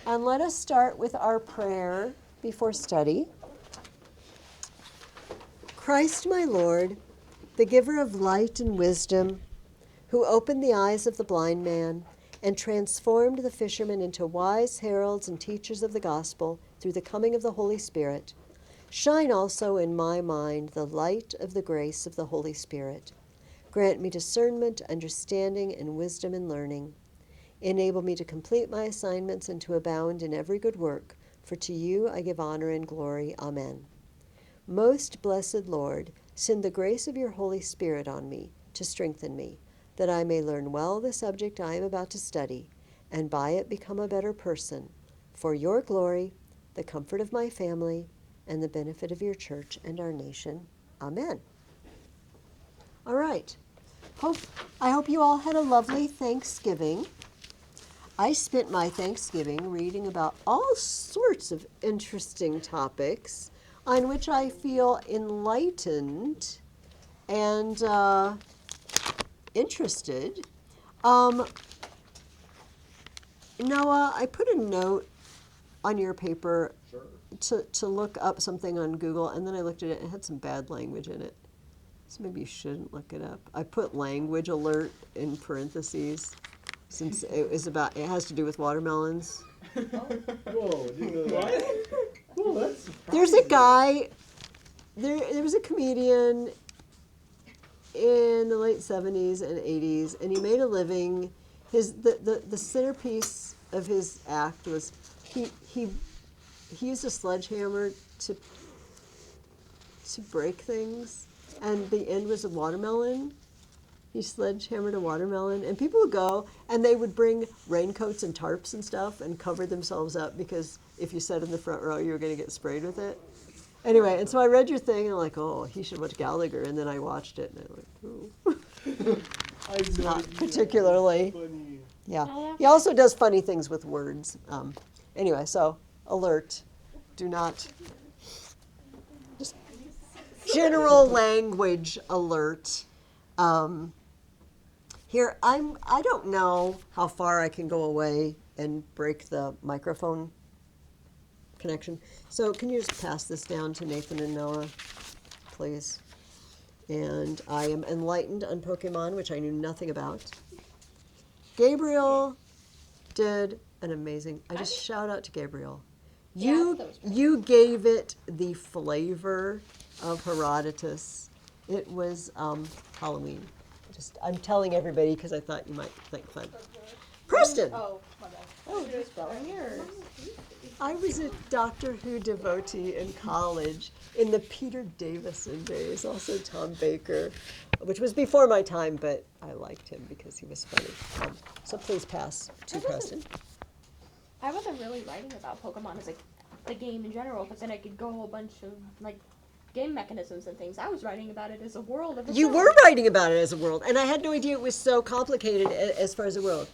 And let us start with our prayer before study. Christ, my Lord, the giver of light and wisdom, who opened the eyes of the blind man and transformed the fishermen into wise heralds and teachers of the gospel through the coming of the Holy Spirit, shine also in my mind the light of the grace of the Holy Spirit. Grant me discernment, understanding, and wisdom in learning. Enable me to complete my assignments and to abound in every good work, for to you I give honor and glory. Amen. Most blessed Lord, send the grace of your Holy Spirit on me to strengthen me, that I may learn well the subject I am about to study, and by it become a better person, for your glory, the comfort of my family, and the benefit of your church and our nation. Amen. All right. I hope you all had a lovely Thanksgiving. I spent my Thanksgiving reading about all sorts of interesting topics on which I feel enlightened and interested. Noah, I put a note on your paper to look up something on Google, and then I looked at it and it had some bad language in it. So maybe you shouldn't look it up. I put language alert in parentheses since it has to do with watermelons. Whoa, you know what? Well, that's There's a guy, there was a comedian in the late 70s and 80s, and he made a living. The centerpiece of his act was he used a sledgehammer to break things, and the end was a watermelon. He sledgehammered a watermelon, and people would go and they would bring raincoats and tarps and stuff and cover themselves up, because if you sat in the front row, you were going to get sprayed with it. Anyway, and so I read your thing and I'm like, oh, he should watch Gallagher, and then I watched it and I'm like, ooh. It's not particularly. Yeah. He also does funny things with words. Anyway, so alert. Do not. Just general language alert. Here, I don't know how far I can go away and break the microphone connection. So can you just pass this down to Nathan and Noah, please? And I am enlightened on Pokemon, which I knew nothing about. Gabriel did an amazing, I just shout out to Gabriel. You gave it the flavor of Herodotus. It was Halloween. I'm telling everybody because I thought you might think fun. Preston! Oh, my bad. Oh, you're spelling yours. I was a Doctor Who devotee in college in the Peter Davison days, also Tom Baker, which was before my time, but I liked him because he was funny. So please pass to Preston. I wasn't really writing about Pokemon as the game in general, but then I could go a whole bunch of game mechanisms and things. I was writing about it as a world of its You own. were writing about it as a world, and I had no idea it was so complicated as far as a world.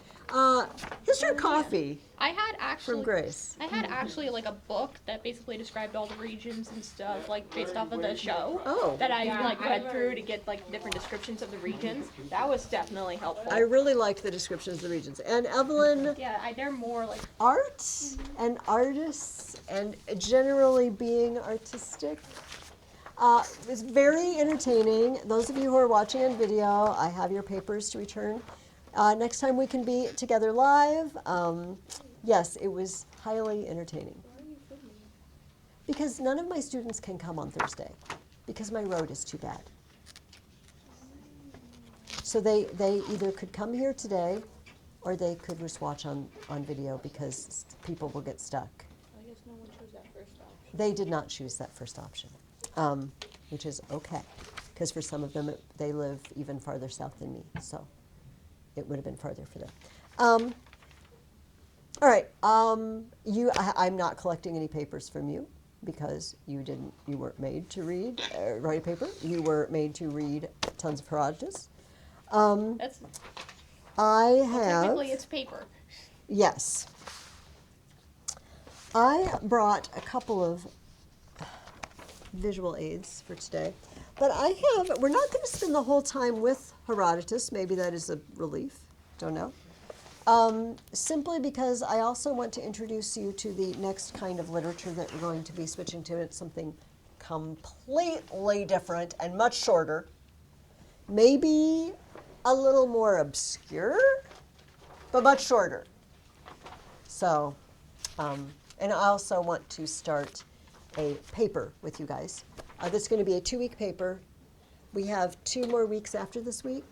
Here's your coffee I had actually from Grace. I had actually a book that basically described all the regions and stuff based off of the show. Oh. That I read through to get different descriptions of the regions. That was definitely helpful. I really liked the descriptions of the regions. And Evelyn, Yeah, they're more art and artists and generally being artistic. It was very entertaining. Those of you who are watching on video, I have your papers to return. Next time we can be together live. Yes, it was highly entertaining. Because none of my students can come on Thursday because my road is too bad. So they either could come here today or they could just watch on video because people will get stuck. I guess no one chose that first option. They did not choose that first option, which is okay, because for some of them, they live even farther south than me, so it would have been farther for them. All right, I'm not collecting any papers from you because you weren't made to write a paper. You were made to read tons of Herodotus. That's technically it's paper. Yes. I brought a couple of visual aids for today, but we're not going to spend the whole time with Herodotus. Maybe that is a relief. Don't know. Simply because I also want to introduce you to the next kind of literature that we're going to be switching to. It's something completely different and much shorter. Maybe a little more obscure, but much shorter. So, and I also want to start a paper with you guys. That's going to be a 2-week paper. We have 2 more weeks after this week.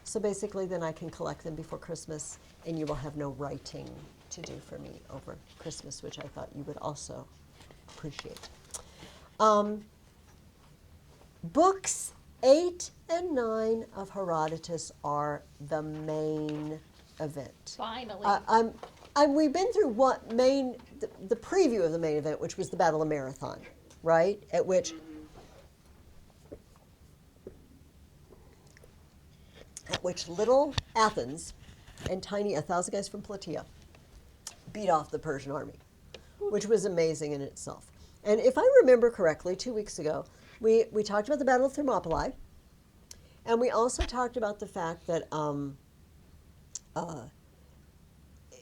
So basically, then I can collect them before Christmas, and you will have no writing to do for me over Christmas, which I thought you would also appreciate. Books 8 and 9 of Herodotus are the main event. Finally. We've been through the preview of the main event, which was the Battle of Marathon, right? At which little Athens and tiny 1,000 guys from Plataea beat off the Persian army, which was amazing in itself. And if I remember correctly, 2 weeks ago, we talked about the Battle of Thermopylae, and we also talked about the fact that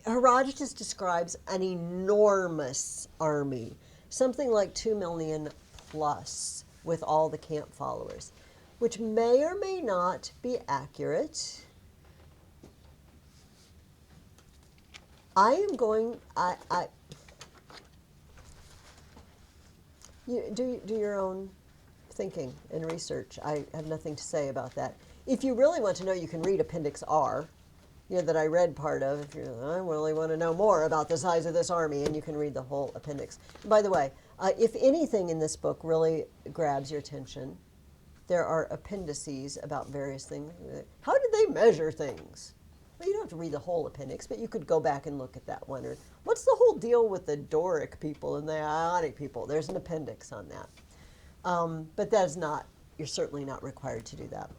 Herodotus describes an enormous army, something like 2 million plus, with all the camp followers, which may or may not be accurate. You do your own thinking and research. I have nothing to say about that. If you really want to know, you can read Appendix R, that I read part of. If I really want to know more about the size of this army, and you can read the whole appendix. And by the way, if anything in this book really grabs your attention, there are appendices about various things. How did they measure things? Well, you don't have to read the whole appendix, but you could go back and look at that one. Or what's the whole deal with the Doric people and the Ionic people? There's an appendix on that. But that is not, you're certainly not required to do that.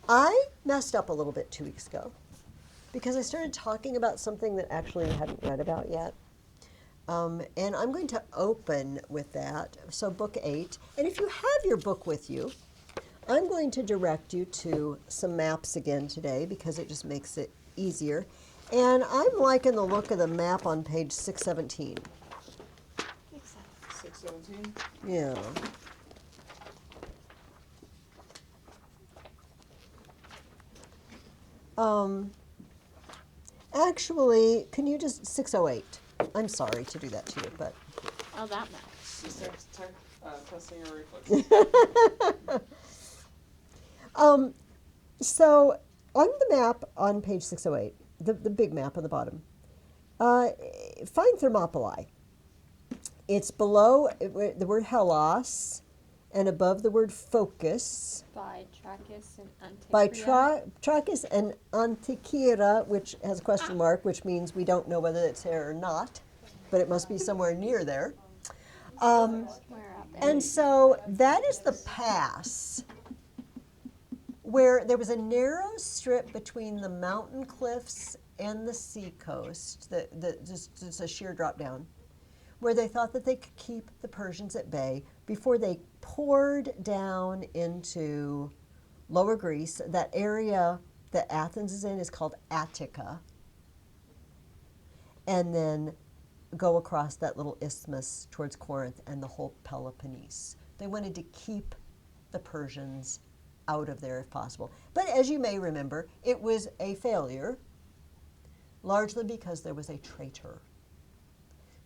I messed up a little bit 2 weeks ago because I started talking about something that actually I hadn't read about yet. And I'm going to open with that. So book 8. And if you have your book with you, I'm going to direct you to some maps again today because it just makes it easier. And I'm liking the look of the map on page 617. 617? Yeah. Actually, can you just 608? I'm sorry to do that to you, but Oh, that map. Testing your reflexes. So on the map on page 608, the big map on the bottom, find Thermopylae. It's below the word Hellas and above the word focus. By Trachis and Antikyra. By Trachis and Antikyra, which has a question mark, which means we don't know whether it's there or not, but it must be somewhere near there. Somewhere out there. And so that is the pass where there was a narrow strip between the mountain cliffs and the sea coast, that just a sheer drop down, where they thought that they could keep the Persians at bay before they poured down into Lower Greece. That area that Athens is in is called Attica. And then go across that little isthmus towards Corinth and the whole Peloponnese. They wanted to keep the Persians out of there if possible. But as you may remember, it was a failure, largely because there was a traitor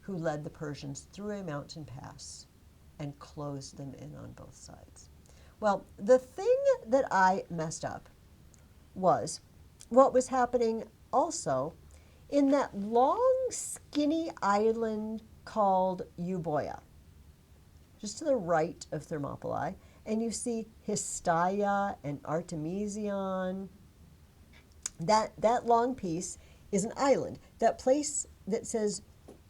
who led the Persians through a mountain pass and closed them in on both sides. Well, the thing that I messed up was what was happening also in that long, skinny island called Euboea, just to the right of Thermopylae, and you see Histiaia and Artemision. That long piece is an island. That place that says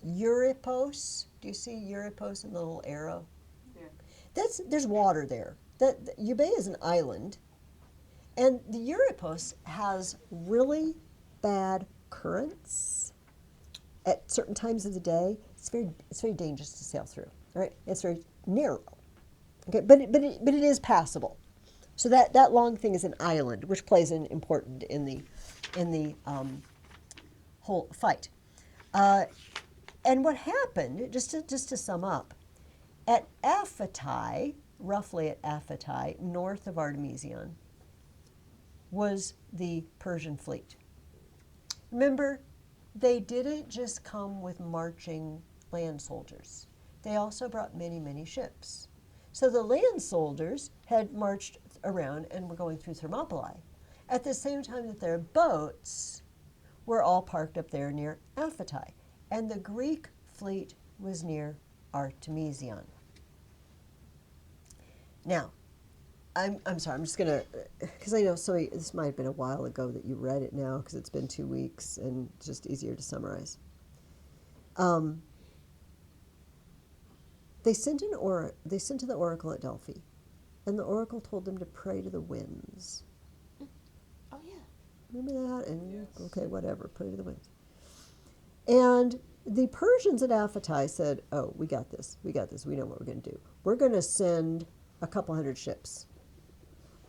Euripos, do you see Euripos in the little arrow? Yeah. There's water there. Euboea is an island, and the Euripos has really bad currents at certain times of the day. It's very dangerous to sail through. Right? It's very narrow. Okay, but it is passable. So that long thing is an island, which plays an important in the whole fight. And what happened, just to sum up, at Aphatai, roughly at Aphatai, north of Artemision, was the Persian fleet. Remember, they didn't just come with marching land soldiers. They also brought many, many ships. So the land soldiers had marched around and were going through Thermopylae at the same time that their boats were all parked up there near Aphatai. And the Greek fleet was near Artemision. Now, I'm sorry, I'm just going to, because I know this might have been a while ago that you read it now because it's been 2 weeks and it's just easier to summarize. They sent to the oracle at Delphi, and the oracle told them to pray to the winds. Oh, yeah. Remember that? And Yes. okay, whatever, pray to the winds. And the Persians at Aphatai said, oh, we got this, we know what we're going to do. We're going to send a couple hundred ships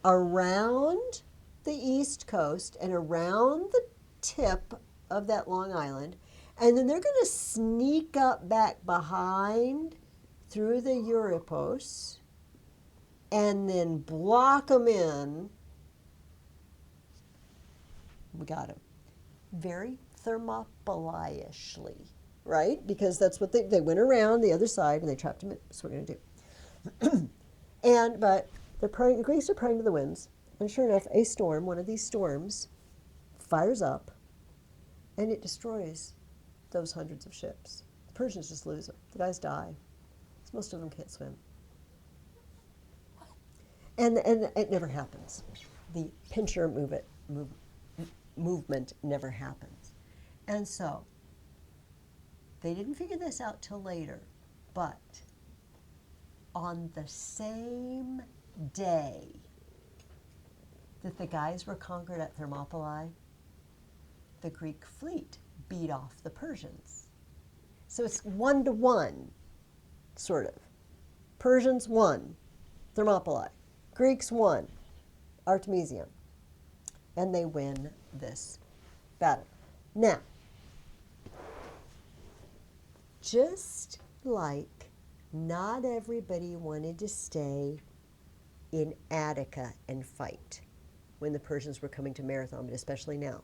around the east coast and around the tip of that long island, and then they're going to sneak up back behind through the Euripus and then block them in. We got them. Very Thermopylae-ishly, right? Because that's what they went around the other side and they trapped them in. That's what we're going to do. But the Greeks are praying to the winds, and sure enough, a storm, one of these storms, fires up, and it destroys those hundreds of ships. The Persians just lose them. The guys die. Most of them can't swim. And it never happens. The pincher movement never happens. And so, they didn't figure this out till later, but on the same day that the guys were conquered at Thermopylae, the Greek fleet beat off the Persians. So it's 1-to-1, sort of. Persians won Thermopylae. Greeks won Artemision. And they win this battle. Now, just like not everybody wanted to stay in Attica and fight when the Persians were coming to Marathon, but especially now.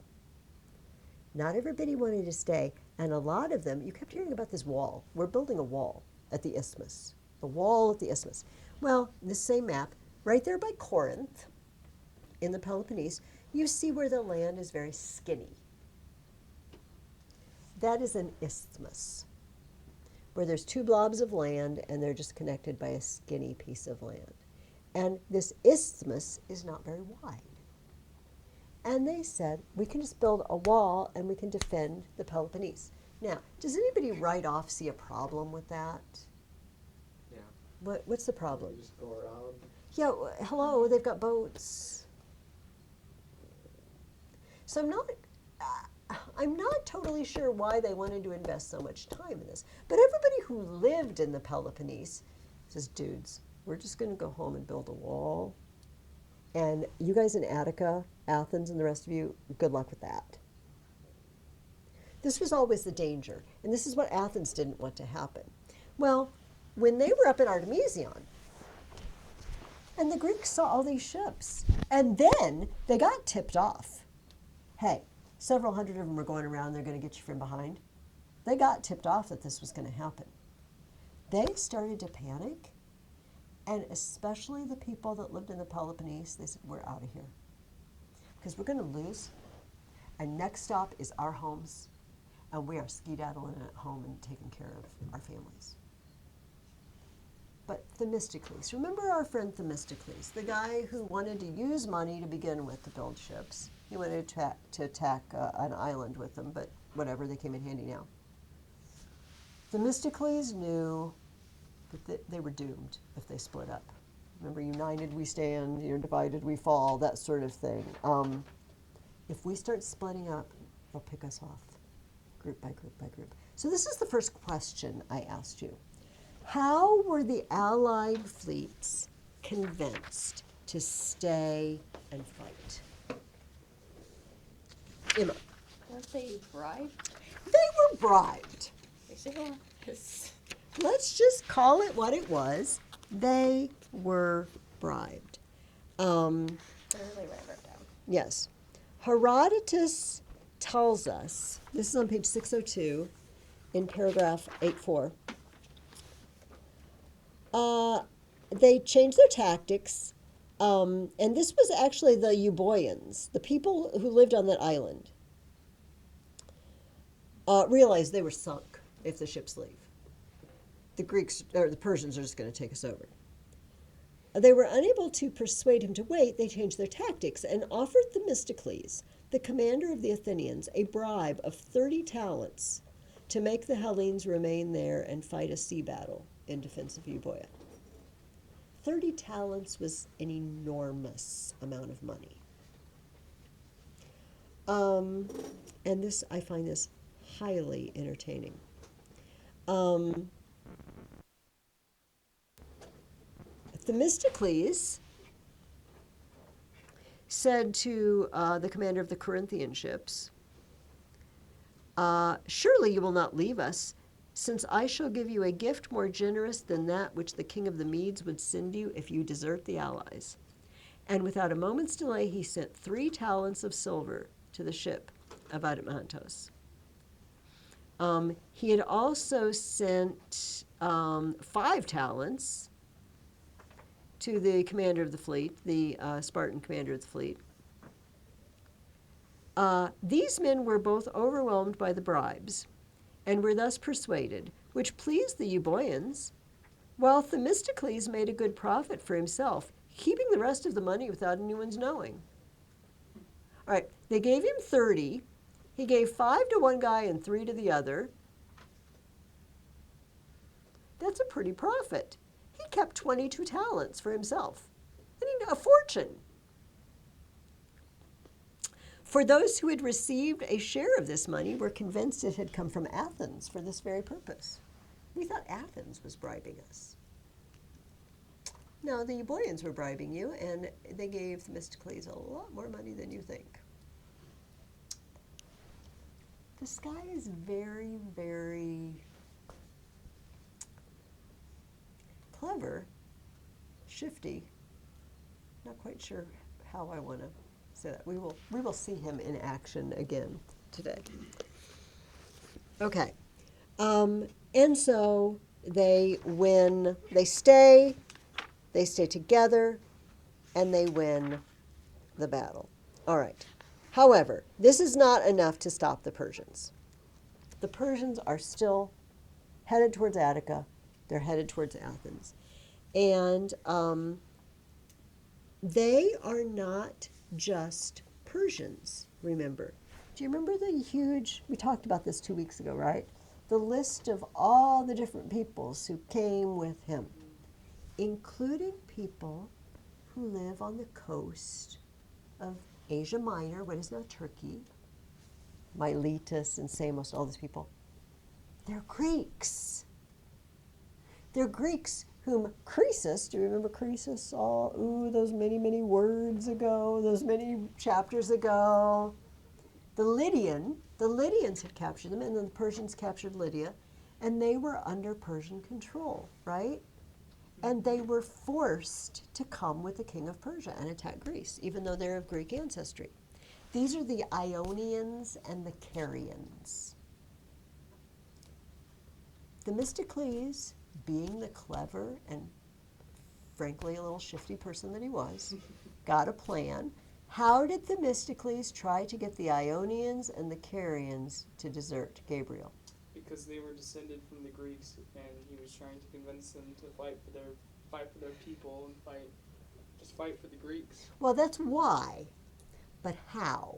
Not everybody wanted to stay, and a lot of them, you kept hearing about this wall. We're building a wall at the isthmus. The wall at the isthmus. Well, this same map, right there by Corinth, in the Peloponnese, you see where the land is very skinny. That is an isthmus, where there's two blobs of land and they're just connected by a skinny piece of land. And this isthmus is not very wide. And they said, we can just build a wall and we can defend the Peloponnese. Now, does anybody right off see a problem with that? Yeah. What's the problem? You just go around. Yeah, hello, they've got boats. So I'm not totally sure why they wanted to invest so much time in this. But everybody who lived in the Peloponnese says, dudes, we're just going to go home and build a wall. And you guys in Attica, Athens, and the rest of you, good luck with that. This was always the danger. And this is what Athens didn't want to happen. Well, when they were up at Artemision, and the Greeks saw all these ships, and then they got tipped off. Hey, several hundred of them were going around, they're going to get you from behind. They got tipped off that this was going to happen. They started to panic, and especially the people that lived in the Peloponnese, they said, we're out of here. Because we're going to lose, and next stop is our homes, and we are skedaddling at home and taking care of our families. But Themistocles, remember our friend Themistocles, the guy who wanted to use money to begin with to build ships. He wanted to attack an island with them, but whatever, they came in handy now. Themistocles knew that they were doomed if they split up. Remember, united we stand, divided we fall, that sort of thing. If we start splitting up, they'll pick us off, group by group by group. So this is the first question I asked you. How were the Allied fleets convinced to stay and fight. Emma. Weren't they bribed? They were bribed. Basically. Let's just call it what it was. They were bribed. Literally write it down. Yes. Herodotus tells us, this is on page 602 in paragraph 8.4. They changed their tactics, and this was actually the Euboeans, the people who lived on that island, realized they were sunk if the ships leave. The Greeks or the Persians are just going to take us over. They were unable to persuade him to wait. They changed their tactics and offered Themistocles, the commander of the Athenians, a bribe of 30 talents to make the Hellenes remain there and fight a sea battle in defense of Euboea. 30 talents was an enormous amount of money. And this, I find this highly entertaining. Themistocles said to the commander of the Corinthian ships, surely you will not leave us, since I shall give you a gift more generous than that which the king of the Medes would send you if you desert the allies. And without a moment's delay, he sent 3 talents of silver to the ship of Adeimantos. He had also sent 5 talents to the commander of the fleet, the Spartan commander of the fleet. These men were both overwhelmed by the bribes and were thus persuaded, which pleased the Euboeans, while Themistocles made a good profit for himself, keeping the rest of the money without anyone's knowing. All right, they gave him 30. He gave 5 to one guy and 3 to the other. That's a pretty profit. He kept 22 talents for himself. And he a fortune. For those who had received a share of this money were convinced it had come from Athens for this very purpose. We thought Athens was bribing us. No, the Euboeans were bribing you, and they gave Themistocles a lot more money than you think. This guy is very, very clever, shifty. Not quite sure how I want to say that. We will see him in action again today. Okay, and so they win. They stay together, and they win the battle. All right. However, this is not enough to stop the Persians. The Persians are still headed towards Attica. They're headed towards Athens. And they are not just Persians, remember. Do you remember the huge, we talked about this 2 weeks ago, right? The list of all the different peoples who came with him, including people who live on the coast of Asia Minor, what is now Turkey, Miletus and Samos, all these people. They're Greeks. They're Greeks whom Croesus, do you remember Croesus? Those many, many words ago, those many chapters ago. The Lydians had captured them, and then the Persians captured Lydia, and they were under Persian control, right? And they were forced to come with the king of Persia and attack Greece, even though they're of Greek ancestry. These are the Ionians and the Carians. Themistocles, being the clever and frankly a little shifty person that he was, got a plan. How did Themistocles try to get the Ionians and the Carians to desert Gabriel? Because they were descended from the Greeks, and he was trying to convince them to fight for their people and fight for the Greeks. Well, that's why, but how?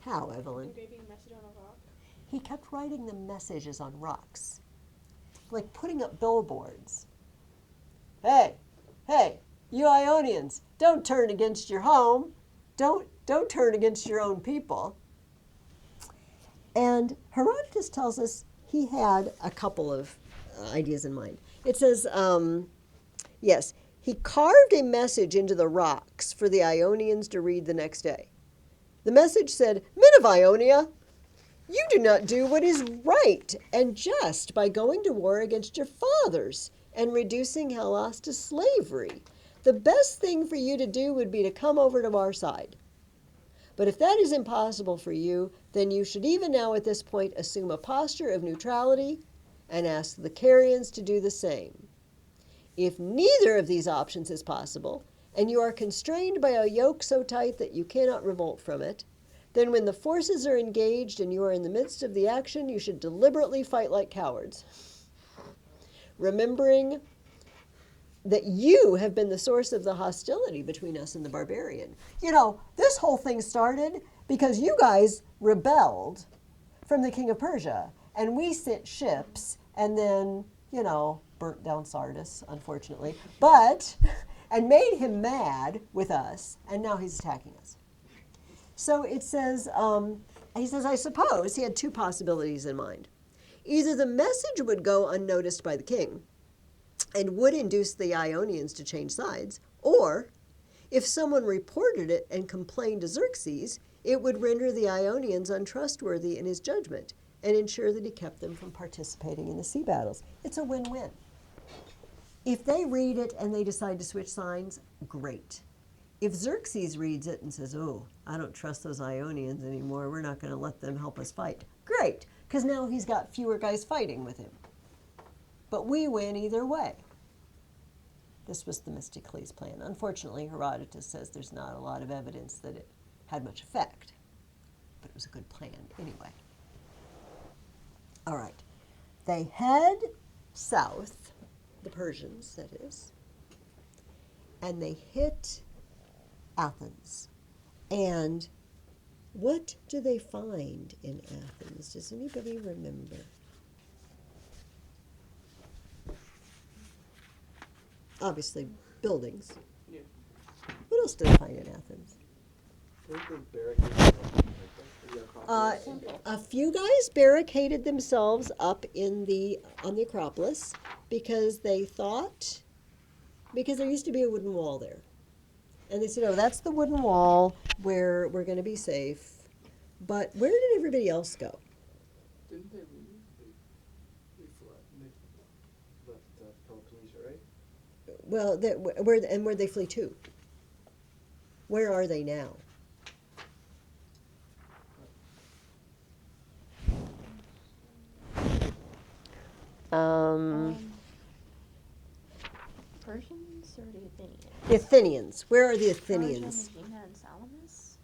How, Evelyn? Engraving a message on a rock. He kept writing the messages on rocks, like putting up billboards. Hey, you Ionians, don't turn against your home. Don't turn against your own people. And Herodotus tells us he had a couple of ideas in mind. It says, yes, he carved a message into the rocks for the Ionians to read the next day. The message said, "Men of Ionia, you do not do what is right and just by going to war against your fathers and reducing Hellas to slavery. The best thing for you to do would be to come over to our side. But if that is impossible for you, then you should even now at this point assume a posture of neutrality and ask the Carians to do the same. If neither of these options is possible, and you are constrained by a yoke so tight that you cannot revolt from it, then when the forces are engaged and you are in the midst of the action, you should deliberately fight like cowards, remembering that you have been the source of the hostility between us and the barbarian." You know, this whole thing started because you guys rebelled from the king of Persia, and we sent ships and then, you know, burnt down Sardis, unfortunately, and made him mad with us, and now he's attacking us. So it says, he says, I suppose he had two possibilities in mind. Either the message would go unnoticed by the king and would induce the Ionians to change sides, or if someone reported it and complained to Xerxes, it would render the Ionians untrustworthy in his judgment and ensure that he kept them from participating in the sea battles. It's a win-win. If they read it and they decide to switch sides, great. If Xerxes reads it and says, "Oh, I don't trust those Ionians anymore, we're not going to let them help us fight," great, because now he's got fewer guys fighting with him. But we win either way. This was Themistocles' plan. Unfortunately, Herodotus says there's not a lot of evidence that it had much effect, but it was a good plan anyway. All right. They head south, the Persians, that is, and they hit Athens. And what do they find in Athens? Does anybody remember? Obviously, buildings. Yeah. What else do they find in Athens? A few guys barricaded themselves up on the Acropolis because there used to be a wooden wall there. And they said, "Oh, that's the wooden wall where we're going to be safe." But where did everybody else go? Didn't they leave? They left Peloponnese, right? Well, where'd they flee to? Where are they now? Persians or the Athenians? The Athenians. Where are the Athenians? Troja, Medina, and Salamis?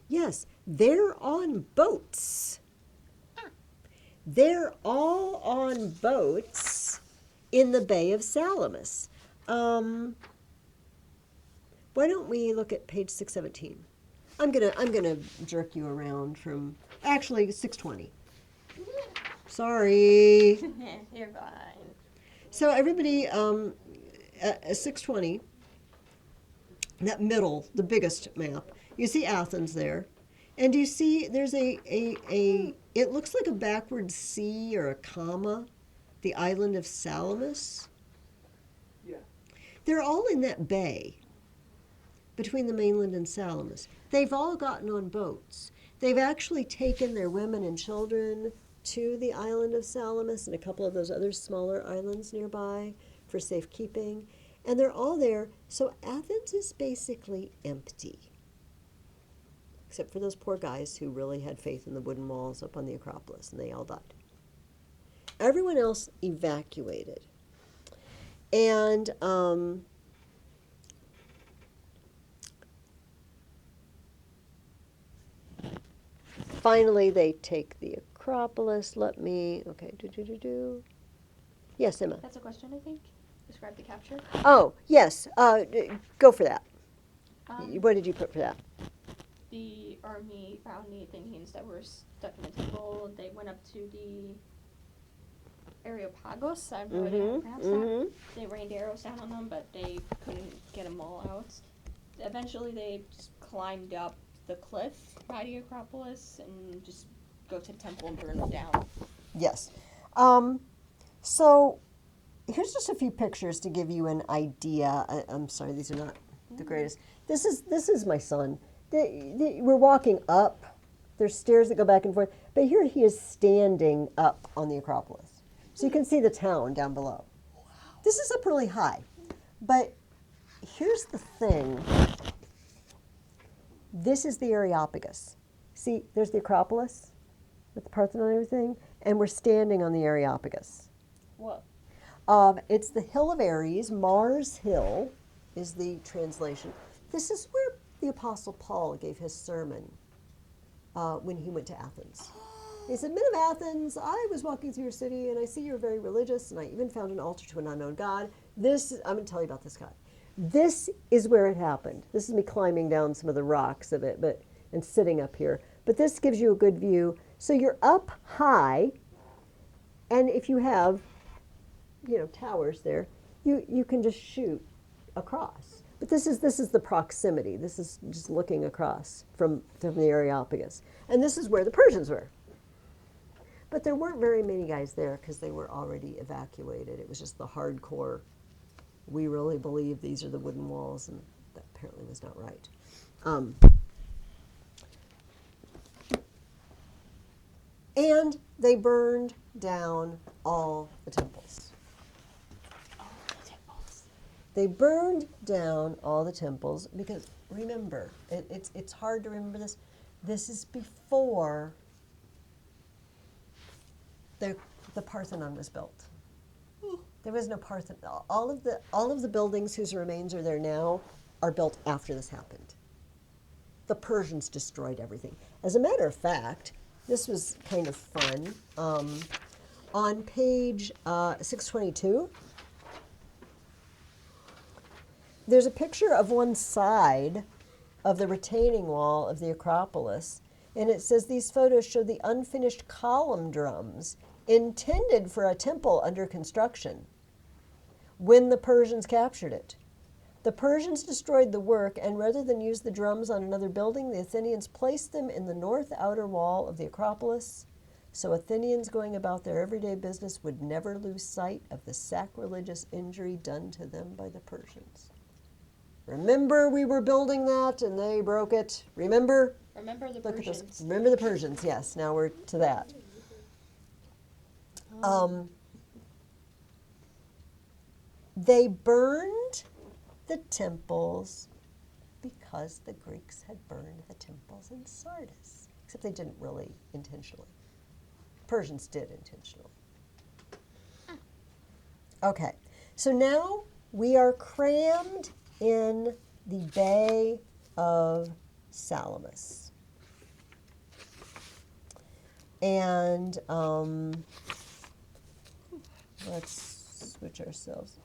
Yes, they're on boats. They're all on boats in the Bay of Salamis. Why don't we look at page 617? I'm gonna jerk you around from actually 620. Sorry. You're fine. So everybody, 620, that middle, the biggest map, you see Athens there. And you see there's it looks like a backward C or a comma, the island of Salamis. Yeah. They're all in that bay between the mainland and Salamis. They've all gotten on boats. They've actually taken their women and children to the island of Salamis and a couple of those other smaller islands nearby for safekeeping. And they're all there. So Athens is basically empty, except for those poor guys who really had faith in the wooden walls up on the Acropolis, and they all died. Everyone else evacuated. And finally, they take the Acropolis. Yes, Emma. That's a question, I think. Describe the capture. Oh, yes. Go for that. Um, What did you put for that? The army found the Athenians that were stuck in a temple. They went up to the Areopagos. I don't know how to pronounce that. They rained arrows down on them, but they couldn't get them all out. Eventually, they just climbed up the cliff by the Acropolis and just go to the temple and burn them down. Yes. So here's just a few pictures to give you an idea. I'm sorry, these are not the greatest. This is my son. We're walking up. There's stairs that go back and forth. But here he is standing up on the Acropolis. So you can see the town down below. This is up really high. But here's the thing. This is the Areopagus. See, there's the Acropolis with the Parthenon and everything, and we're standing on the Areopagus. What? It's the Hill of Ares, Mars Hill is the translation. This is where the Apostle Paul gave his sermon when he went to Athens. He said, "Men of Athens, I was walking through your city, and I see you're very religious, and I even found an altar to an unknown God. I'm going to tell you about this God. This is where it happened. This is me climbing down some of the rocks of it, and sitting up here. But this gives you a good view. So you're up high, and if you have, towers there, you can just shoot across. But this is the proximity. This is just looking across from the Areopagus. And this is where the Persians were. But there weren't very many guys there because they were already evacuated. It was just the hardcore, we really believe these are the wooden walls, and that apparently was not right. And they burned down all the temples. They burned down all the temples because, remember, it's hard to remember this. This is before the Parthenon was built. There was no Parthenon. All of the buildings whose remains are there now are built after this happened. The Persians destroyed everything. As a matter of fact, this was kind of fun. On page 622, there's a picture of one side of the retaining wall of the Acropolis, and it says these photos show the unfinished column drums intended for a temple under construction when the Persians captured it. The Persians destroyed the work, and rather than use the drums on another building, the Athenians placed them in the north outer wall of the Acropolis, so Athenians going about their everyday business would never lose sight of the sacrilegious injury done to them by the Persians. Remember, we were building that and they broke it. Remember? Remember the Look Persians. at those. Remember the Persians, yes. Now we're to that. They burned the temples because the Greeks had burned the temples in Sardis. Except they didn't really intentionally. Persians did intentionally. Okay, so now we are crammed in the Bay of Salamis. And let's switch ourselves.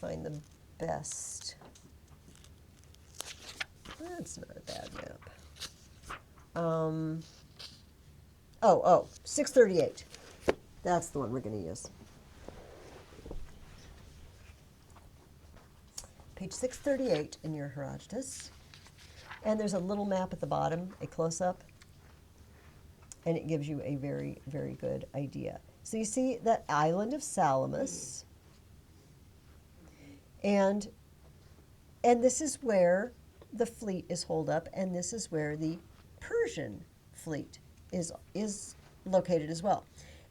Find the best. That's not a bad map. 638. That's the one we're going to use. Page 638 in your Herodotus. And there's a little map at the bottom, a close-up. And it gives you a very, very good idea. So you see that island of Salamis. And this is where the fleet is holed up, and this is where the Persian fleet is located as well.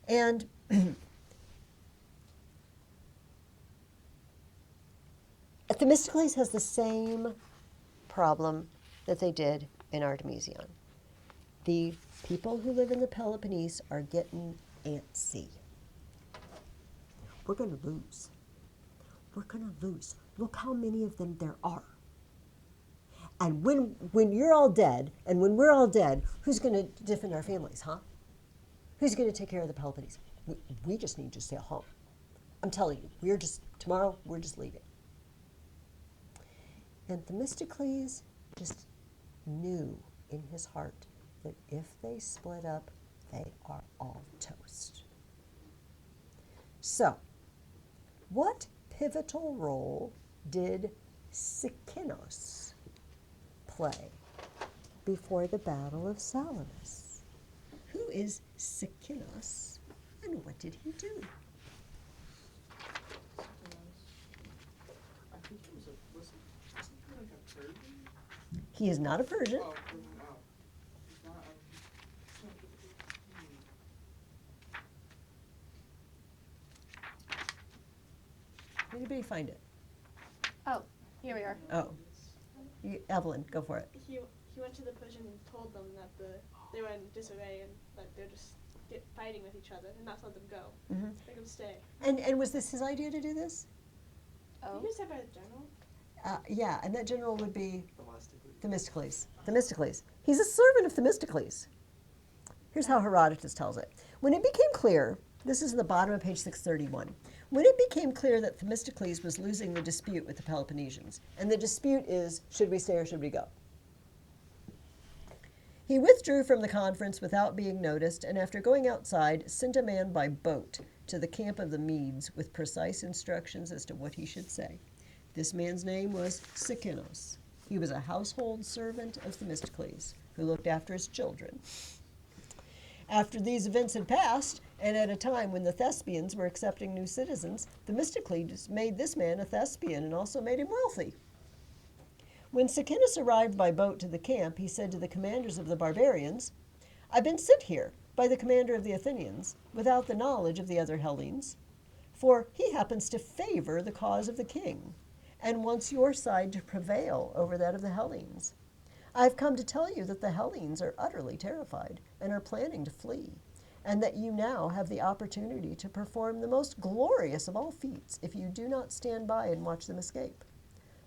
And Themistocles has the same problem that they did in Artemision. The people who live in the Peloponnese are getting antsy. We're going to lose. We're going to lose. Look how many of them there are. And when you're all dead, and when we're all dead, who's going to defend our families, huh? Who's going to take care of the Peloponnese? We just need to stay home. I'm telling you, tomorrow, we're just leaving. And Themistocles just knew in his heart that if they split up, they are all toast. So, what pivotal role did Sikinos play before the Battle of Salamis? Who is Sikinos? And what did he do? I think he was wasn't he like a Persian? He is not a Persian. Oh, Persian, oh. He's not, Anybody find it? Oh, here we are. Oh. Evelyn, go for it. He went to the Persian and told them that they were in disarray and that they're just fighting with each other and not to let them go. Mm-hmm. Make them stay. And was this his idea to do this? Oh. He was said by the general. Yeah, and that general would be Themistocles. Themistocles. He's a servant of Themistocles. Here's how Herodotus tells it. When it became clear, this is at the bottom of page 631, when it became clear that Themistocles was losing the dispute with the Peloponnesians, and the dispute is, should we stay or should we go? He withdrew from the conference without being noticed, and after going outside, sent a man by boat to the camp of the Medes with precise instructions as to what he should say. This man's name was Sikinos. He was a household servant of Themistocles, who looked after his children. After these events had passed, and at a time when the Thespians were accepting new citizens, Themistocles made this man a Thespian and also made him wealthy. When Sikinos arrived by boat to the camp, he said to the commanders of the barbarians, "I've been sent here by the commander of the Athenians without the knowledge of the other Hellenes, for he happens to favor the cause of the king and wants your side to prevail over that of the Hellenes. I've come to tell you that the Hellenes are utterly terrified and are planning to flee, and that you now have the opportunity to perform the most glorious of all feats if you do not stand by and watch them escape.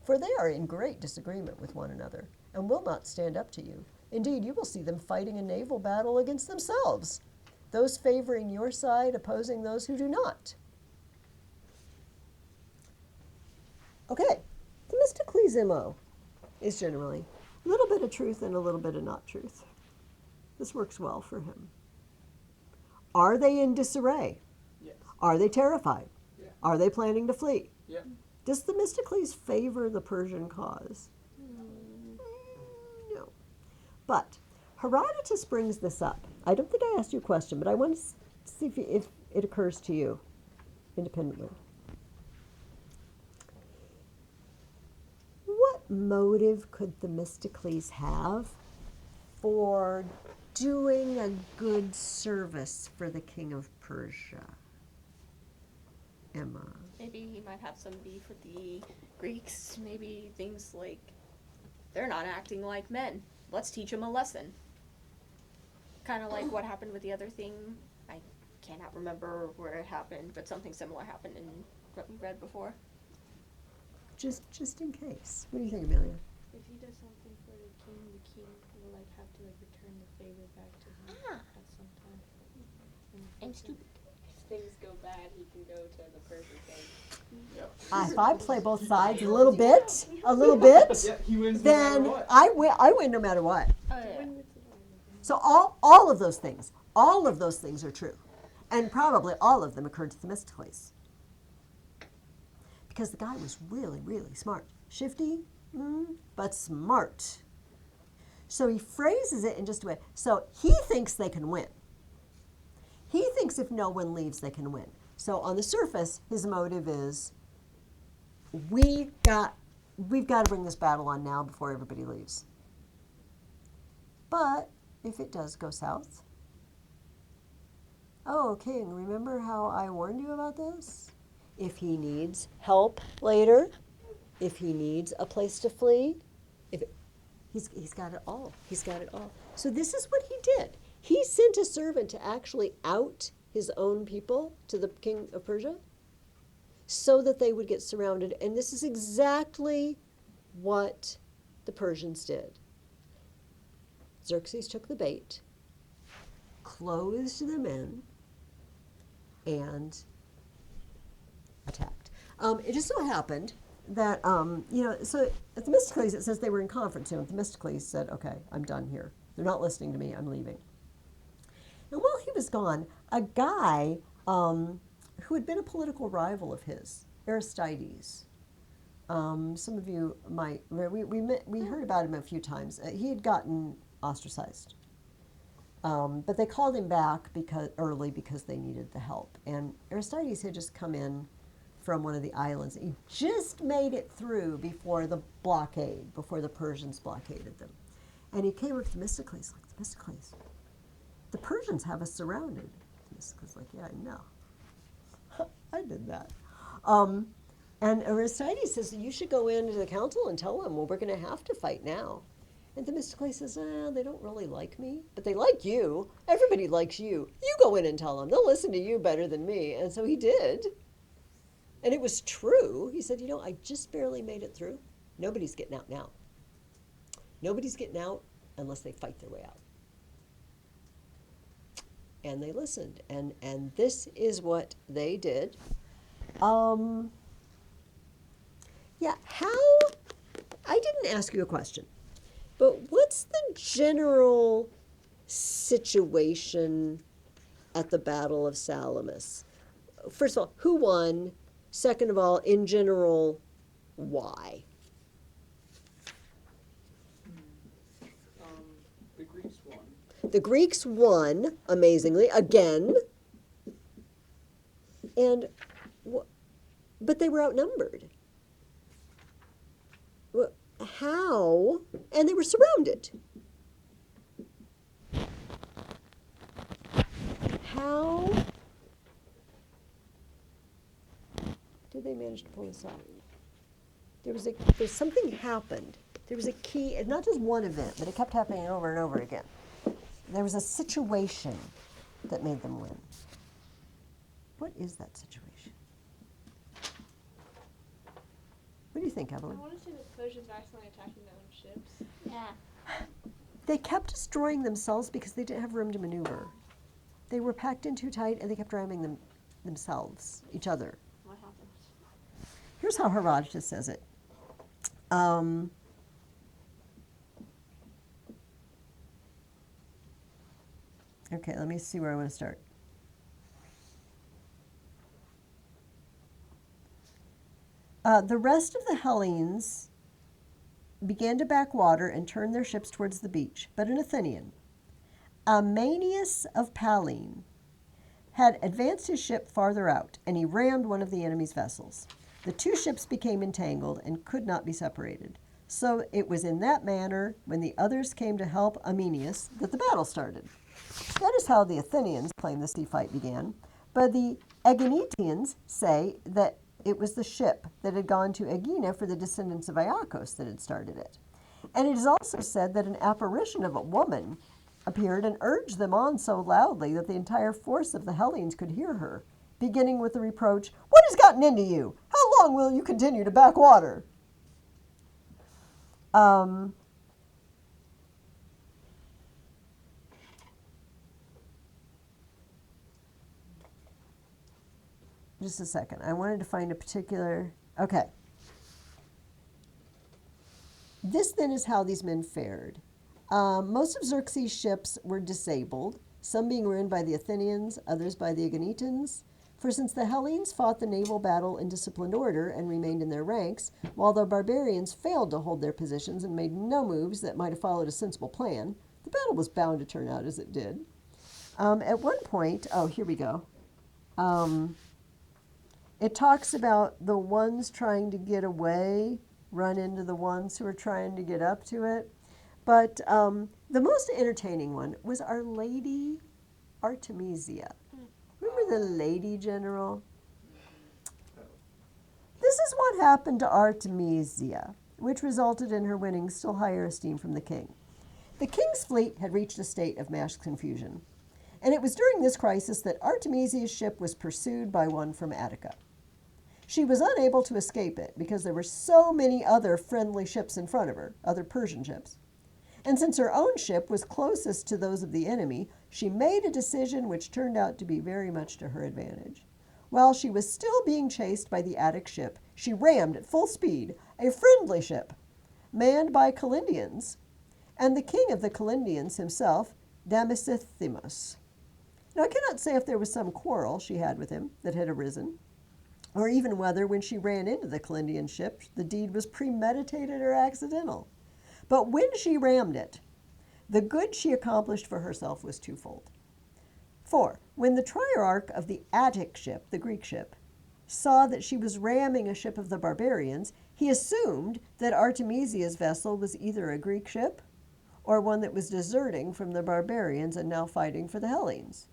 For they are in great disagreement with one another and will not stand up to you. Indeed, you will see them fighting a naval battle against themselves, those favoring your side opposing those who do not." Okay, Themistocles' MO is generally a little bit of truth and a little bit of not truth. This works well for him. Are they in disarray? yes. Are they terrified? Yeah. Are they planning to flee? Yep. Does Themistocles favor the Persian cause? No. But Herodotus brings this up. I don't think I asked you a question, but I want to see if it occurs to you independently. What motive could Themistocles have for doing a good service for the king of Persia? Emma. Maybe he might have some beef with the Greeks. Maybe things like, they're not acting like men. Let's teach them a lesson. Kind of like what happened with the other thing. I cannot remember where it happened, but something similar happened in what we read before. Just in case. What do you think, Amelia? If he does something for the king will like have to like return the favor back to him at some time. I'm stupid. If things go bad, he can go to the Persian king. Yep. If I play both sides a little bit, Yeah, he wins no matter then what. I win no matter what. Oh, yeah. So all of those things are true. And probably all of them occurred to Themistocles. Because the guy was really, really smart. Shifty, but smart. So he phrases it in just a way. So he thinks they can win. He thinks if no one leaves, they can win. So on the surface, his motive is, we've got to bring this battle on now before everybody leaves. But if it does go south, "Oh, king, remember how I warned you about this? If he needs help later, if he needs a place to flee, he's got it all. He's got it all." So this is what he did. He sent a servant to actually out his own people to the king of Persia so that they would get surrounded. And this is exactly what the Persians did. Xerxes took the bait, closed them in, and attacked. It just so happened that, so at Themistocles it says they were in conference, and Themistocles said, "Okay, I'm done here. They're not listening to me, I'm leaving." And while he was gone, a guy who had been a political rival of his, Aristides, some of you might, we heard about him a few times. He had gotten ostracized. But they called him back early because they needed the help. And Aristides had just come in from one of the islands. He just made it through before the Persians blockaded them. And he came up to Themistocles, like, Themistocles, the Persians have us surrounded. Themistocles like, yeah, I know. I did that. And Aristides says, you should go into the council and tell them, well, we're going to have to fight now. And Themistocles says, they don't really like me, but they like you. Everybody likes you. You go in and tell them. They'll listen to you better than me. And so he did. And it was true. He said, I just barely made it through. Nobody's getting out now. Nobody's getting out unless they fight their way out. And they listened. And this is what they did. I didn't ask you a question, but what's the general situation at the Battle of Salamis? First of all, who won? Second of all, in general, why? The Greeks won. The Greeks won, amazingly, again. But they were outnumbered. How? And they were surrounded. How did they manage to pull this off? There's something happened. There was a key, not just one event, but it kept happening over and over again. There was a situation that made them win. What is that situation? What do you think, I Evelyn? want to say the Persians were accidentally attacking their own ships. Yeah. They kept destroying themselves because they didn't have room to maneuver. They were packed in too tight and they kept ramming themselves, each other. What happened? Here's how Herodotus says it. Okay, let me see where I want to start. The rest of the Hellenes began to back water and turn their ships towards the beach, but an Athenian, Amanius of Pallene, had advanced his ship farther out, and he rammed one of the enemy's vessels. The two ships became entangled and could not be separated. So it was in that manner, when the others came to help Amanius, that the battle started. That is how the Athenians claim the sea fight began, but the Aeginetians say that it was the ship that had gone to Aegina for the descendants of Iacchos that had started it. And it is also said that an apparition of a woman appeared and urged them on so loudly that the entire force of the Hellenes could hear her, beginning with the reproach, "What has gotten into you? How long will you continue to back water?" Just a second. I wanted to find a particular... Okay. This then is how these men fared. Most of Xerxes' ships were disabled, some being ruined by the Athenians, others by the Aeginetans. For since the Hellenes fought the naval battle in disciplined order and remained in their ranks, while the barbarians failed to hold their positions and made no moves that might have followed a sensible plan, the battle was bound to turn out as it did. At one point, here we go. It talks about the ones trying to get away run into the ones who are trying to get up to it. But the most entertaining one was Our Lady Artemisia. Remember the lady general? This is what happened to Artemisia, which resulted in her winning still higher esteem from the king. The king's fleet had reached a state of mass confusion, and it was during this crisis that Artemisia's ship was pursued by one from Attica. She was unable to escape it because there were so many other friendly ships in front of her, other Persian ships. And since her own ship was closest to those of the enemy, she made a decision which turned out to be very much to her advantage. While she was still being chased by the Attic ship, she rammed at full speed a friendly ship, manned by Calindians, and the king of the Calindians himself, Damosithymos. Now I cannot say if there was some quarrel she had with him that had arisen, or even whether when she ran into the Calindian ship, the deed was premeditated or accidental. But when she rammed it, The good she accomplished for herself was twofold. 4. When the triarch of the Attic ship, the Greek ship, saw that she was ramming a ship of the barbarians, he assumed that Artemisia's vessel was either a Greek ship or one that was deserting from the barbarians and now fighting for the Hellenes.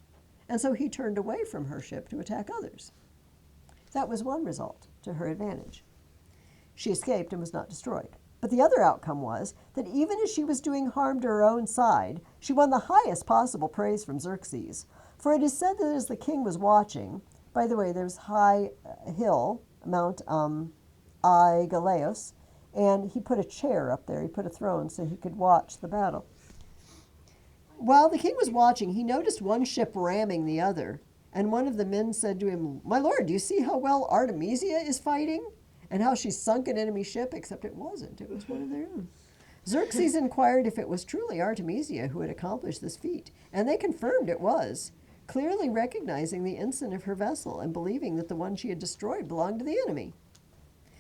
And so he turned away from her ship to attack others. That was one result to her advantage. She escaped and was not destroyed. But the other outcome was that even as she was doing harm to her own side, she won the highest possible praise from Xerxes. For it is said that as the king was watching, by the way, there's high hill, Mount Aigaleos, and he put a chair up there. He put a throne so he could watch the battle. While the king was watching, he noticed one ship ramming the other, and one of the men said to him, "My lord, do you see how well Artemisia is fighting? And how she sunk an enemy ship?" Except it wasn't. It was one of their own. Xerxes inquired if it was truly Artemisia who had accomplished this feat, and they confirmed it was, clearly recognizing the ensign of her vessel and believing that the one she had destroyed belonged to the enemy.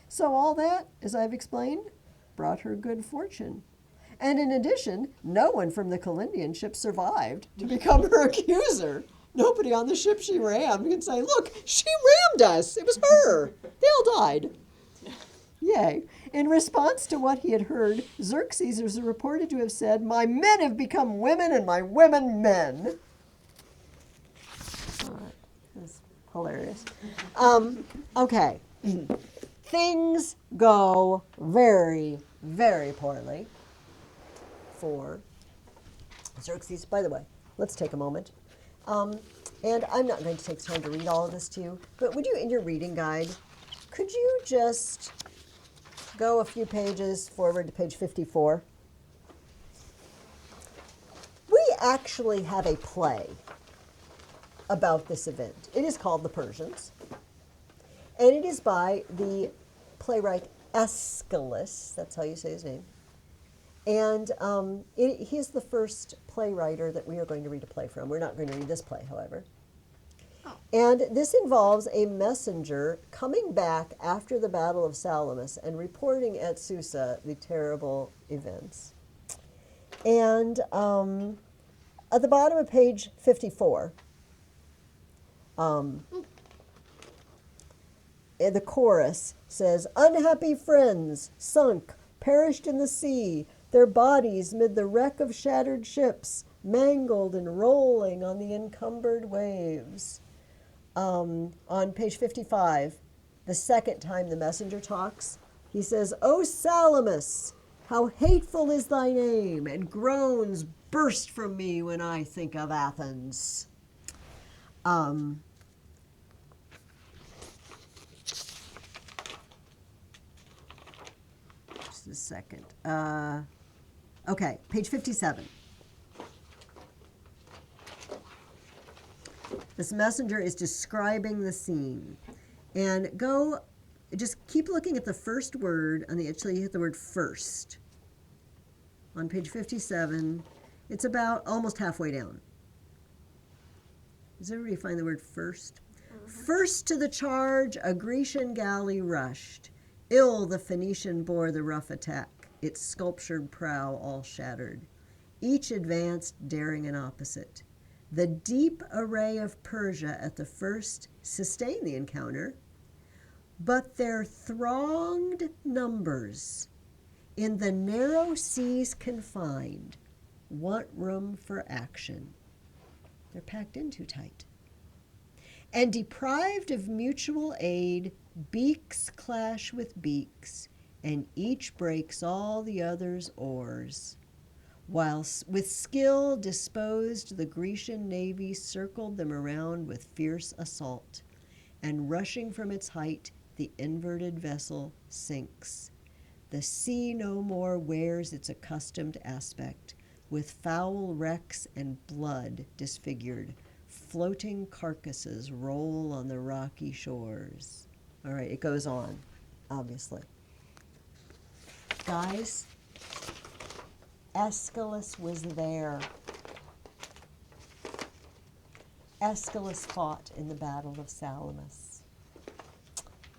So all that, as I've explained, brought her good fortune. And in addition, no one from the Calindian ship survived to become her accuser. Nobody on the ship she rammed can say, "Look, she rammed us. It was her." They all died. Yay. In response to what he had heard, Xerxes is reported to have said, "My men have become women and my women men." That's hilarious. Okay. Things go very, very poorly for Xerxes. By the way, let's take a moment. And I'm not going to take time to read all of this to you, but would you, in your reading guide, could you just go a few pages forward to page 54? We actually have a play about this event. It is called The Persians, and it is by the playwright Aeschylus. That's how you say his name. And he's the first playwright that we are going to read a play from. We're not going to read this play, however. And this involves a messenger coming back after the Battle of Salamis and reporting at Susa the terrible events. And at the bottom of page 54, the chorus says, "Unhappy friends, sunk, perished in the sea, their bodies mid the wreck of shattered ships, mangled and rolling on the encumbered waves." On page 55, the second time the messenger talks, he says, "O Salamis, how hateful is thy name, and groans burst from me when I think of Athens." Just a second. Okay, page 57. This messenger is describing the scene. And just keep looking at the first word until you hit the word first. On page 57, it's about almost halfway down. Does everybody find the word first? First to the charge, a Grecian galley rushed. Ill the Phoenician bore the rough attack, its sculptured prow all shattered. Each advanced, daring and opposite. The deep array of Persia at the first sustained the encounter, but their thronged numbers, in the narrow seas confined, want room for action. They're packed in too tight. And deprived of mutual aid, beaks clash with beaks, and each breaks all the other's oars. While with skill disposed, the Grecian navy circled them around with fierce assault, and rushing from its height, the inverted vessel sinks. The sea no more wears its accustomed aspect, with foul wrecks and blood disfigured. Floating carcasses roll on the rocky shores. All right, it goes on, obviously. Guys, Aeschylus was there. Aeschylus fought in the Battle of Salamis.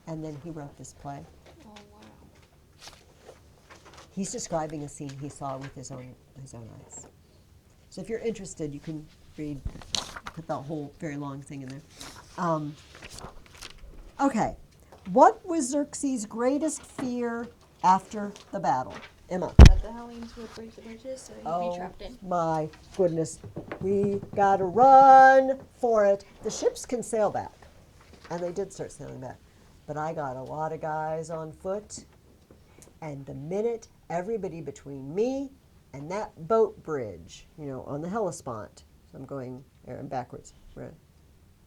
And then he wrote this play. Oh, wow. He's describing a scene he saw with his own eyes. So if you're interested, you can read, put that whole very long thing in there. Okay. What was Xerxes' greatest fear after the battle? Emma. That the Hellenes would break the bridges, so he'd be trapped in. My goodness. We gotta run for it. The ships can sail back. And they did start sailing back. But I got a lot of guys on foot. And the minute everybody between me and that boat bridge, on the Hellespont. So I'm going backwards. Right.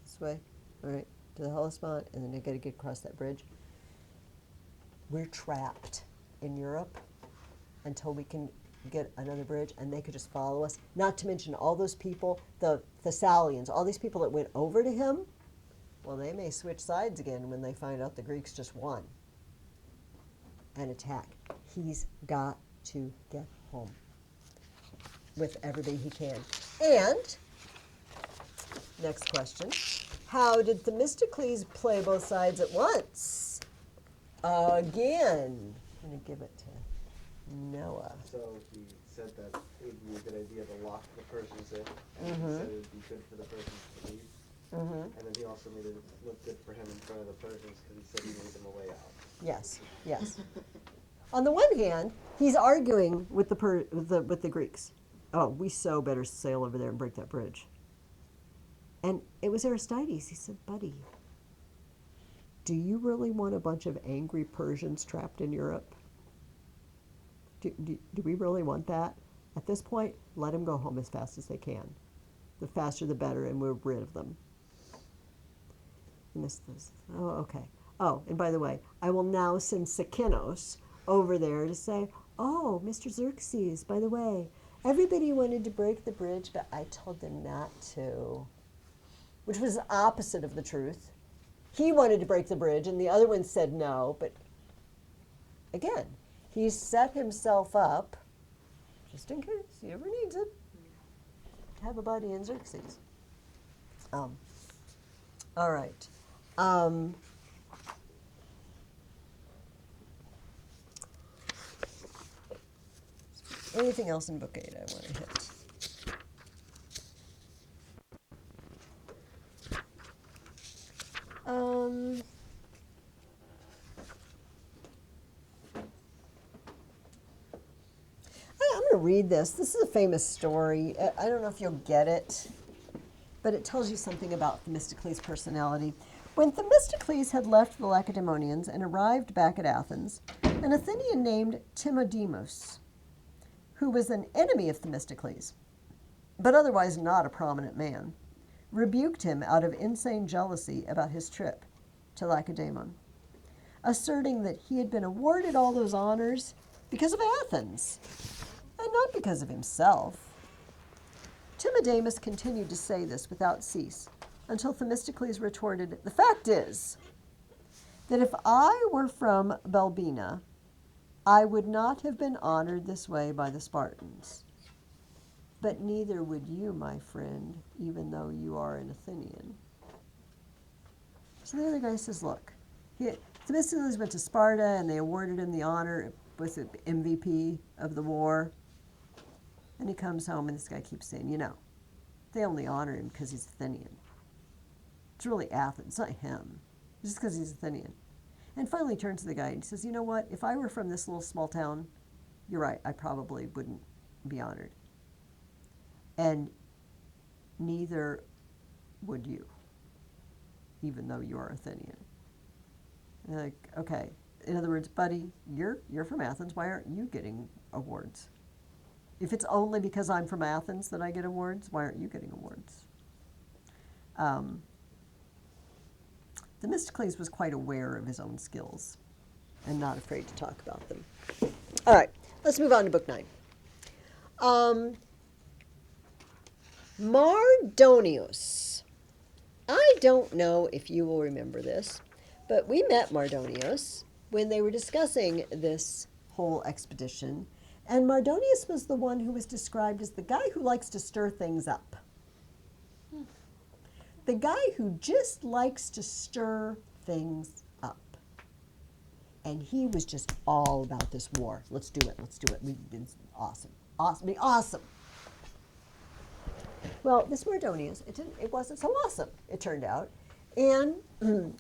This way. All right. To the Hellespont. And then I got to get across that bridge. We're trapped in Europe until we can get another bridge, and they could just follow us. Not to mention all those people, the Thessalians, all these people that went over to him, well, they may switch sides again when they find out the Greeks just won and attack. He's got to get home with everybody he can. And, next question, how did Themistocles play both sides at once? Again, I'm going to give it to Noah. So he said that it would be a good idea to lock the Persians in, and he said it would be good for the Persians to leave. And then he also made it look good for him in front of the Persians because he said he needed them a way out. Yes, yes. On the one hand, he's arguing with the Greeks. Oh, we so better sail over there and break that bridge. And it was Aristides. He said, buddy, do you really want a bunch of angry Persians trapped in Europe? Do we really want that? At this point, let them go home as fast as they can. The faster the better, and we're rid of them. And this. Oh, okay. Oh, and by the way, I will now send Sikinos over there to say, oh, Mr. Xerxes, by the way, everybody wanted to break the bridge, but I told them not to. Which was the opposite of the truth. He wanted to break the bridge, and the other one said no, but again, he set himself up, just in case he ever needs it, to have a buddy in Xerxes. All right. Anything else in Book 8 I want to hit? I'm going to read this. This is a famous story. I don't know if you'll get it, but it tells you something about Themistocles' personality. When Themistocles had left the Lacedaemonians and arrived back at Athens, an Athenian named Timodemus, who was an enemy of Themistocles, but otherwise not a prominent man, rebuked him out of insane jealousy about his trip to Lacedaemon, asserting that he had been awarded all those honors because of Athens, and not because of himself. Timodemus continued to say this without cease, until Themistocles retorted, the fact is that if I were from Belbina, I would not have been honored this way by the Spartans. But neither would you, my friend, even though you are an Athenian. So the other guy says, look, Themistocles went to Sparta and they awarded him the honor, was the MVP of the war. And he comes home and this guy keeps saying, they only honor him because he's Athenian. It's really Athens, it's not him. It's just because he's Athenian. And finally he turns to the guy and he says, you know what, if I were from this little small town, you're right, I probably wouldn't be honored. And neither would you, even though you are Athenian. And they're like, okay. In other words, buddy, you're from Athens, why aren't you getting awards? If it's only because I'm from Athens that I get awards, why aren't you getting awards? Themistocles was quite aware of his own skills and not afraid to talk about them. All right, let's move on to Book 9. Mardonius. I don't know if you will remember this, but we met Mardonius when they were discussing this whole expedition, and Mardonius was the one who was described as the guy who likes to stir things up. The guy who just likes to stir things up. And he was just all about this war. Let's do it. It's awesome. Awesome. Well, this Mardonius, it wasn't so awesome, it turned out. And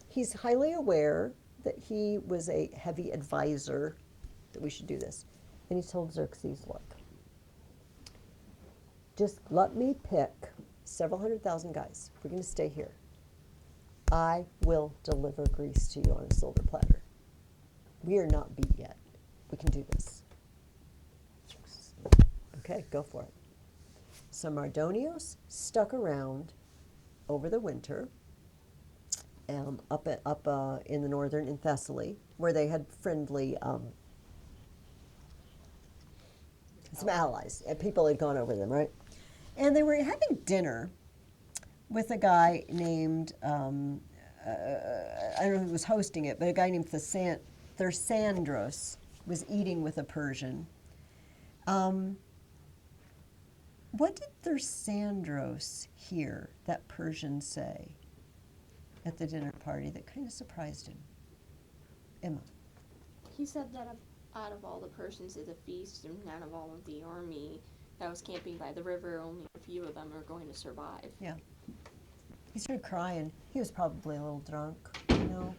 he's highly aware that he was a heavy advisor that we should do this. And he told Xerxes, look, just let me pick several 100,000 guys. If we're going to stay here, I will deliver Greece to you on a silver platter. We are not beat yet. We can do this. Okay, go for it. So Mardonius stuck around over the winter up in the northern, in Thessaly, where they had friendly, some allies. People had gone over them, right? And they were having dinner with a guy named, I don't know who was hosting it, but a guy named Thersandros was eating with a Persian. What did Thersandros hear that Persian say at the dinner party that kind of surprised him? Emma. He said that out of all the Persians at the feast and out of all of the army that was camping by the river, only a few of them are going to survive. Yeah. He started crying. He was probably a little drunk. You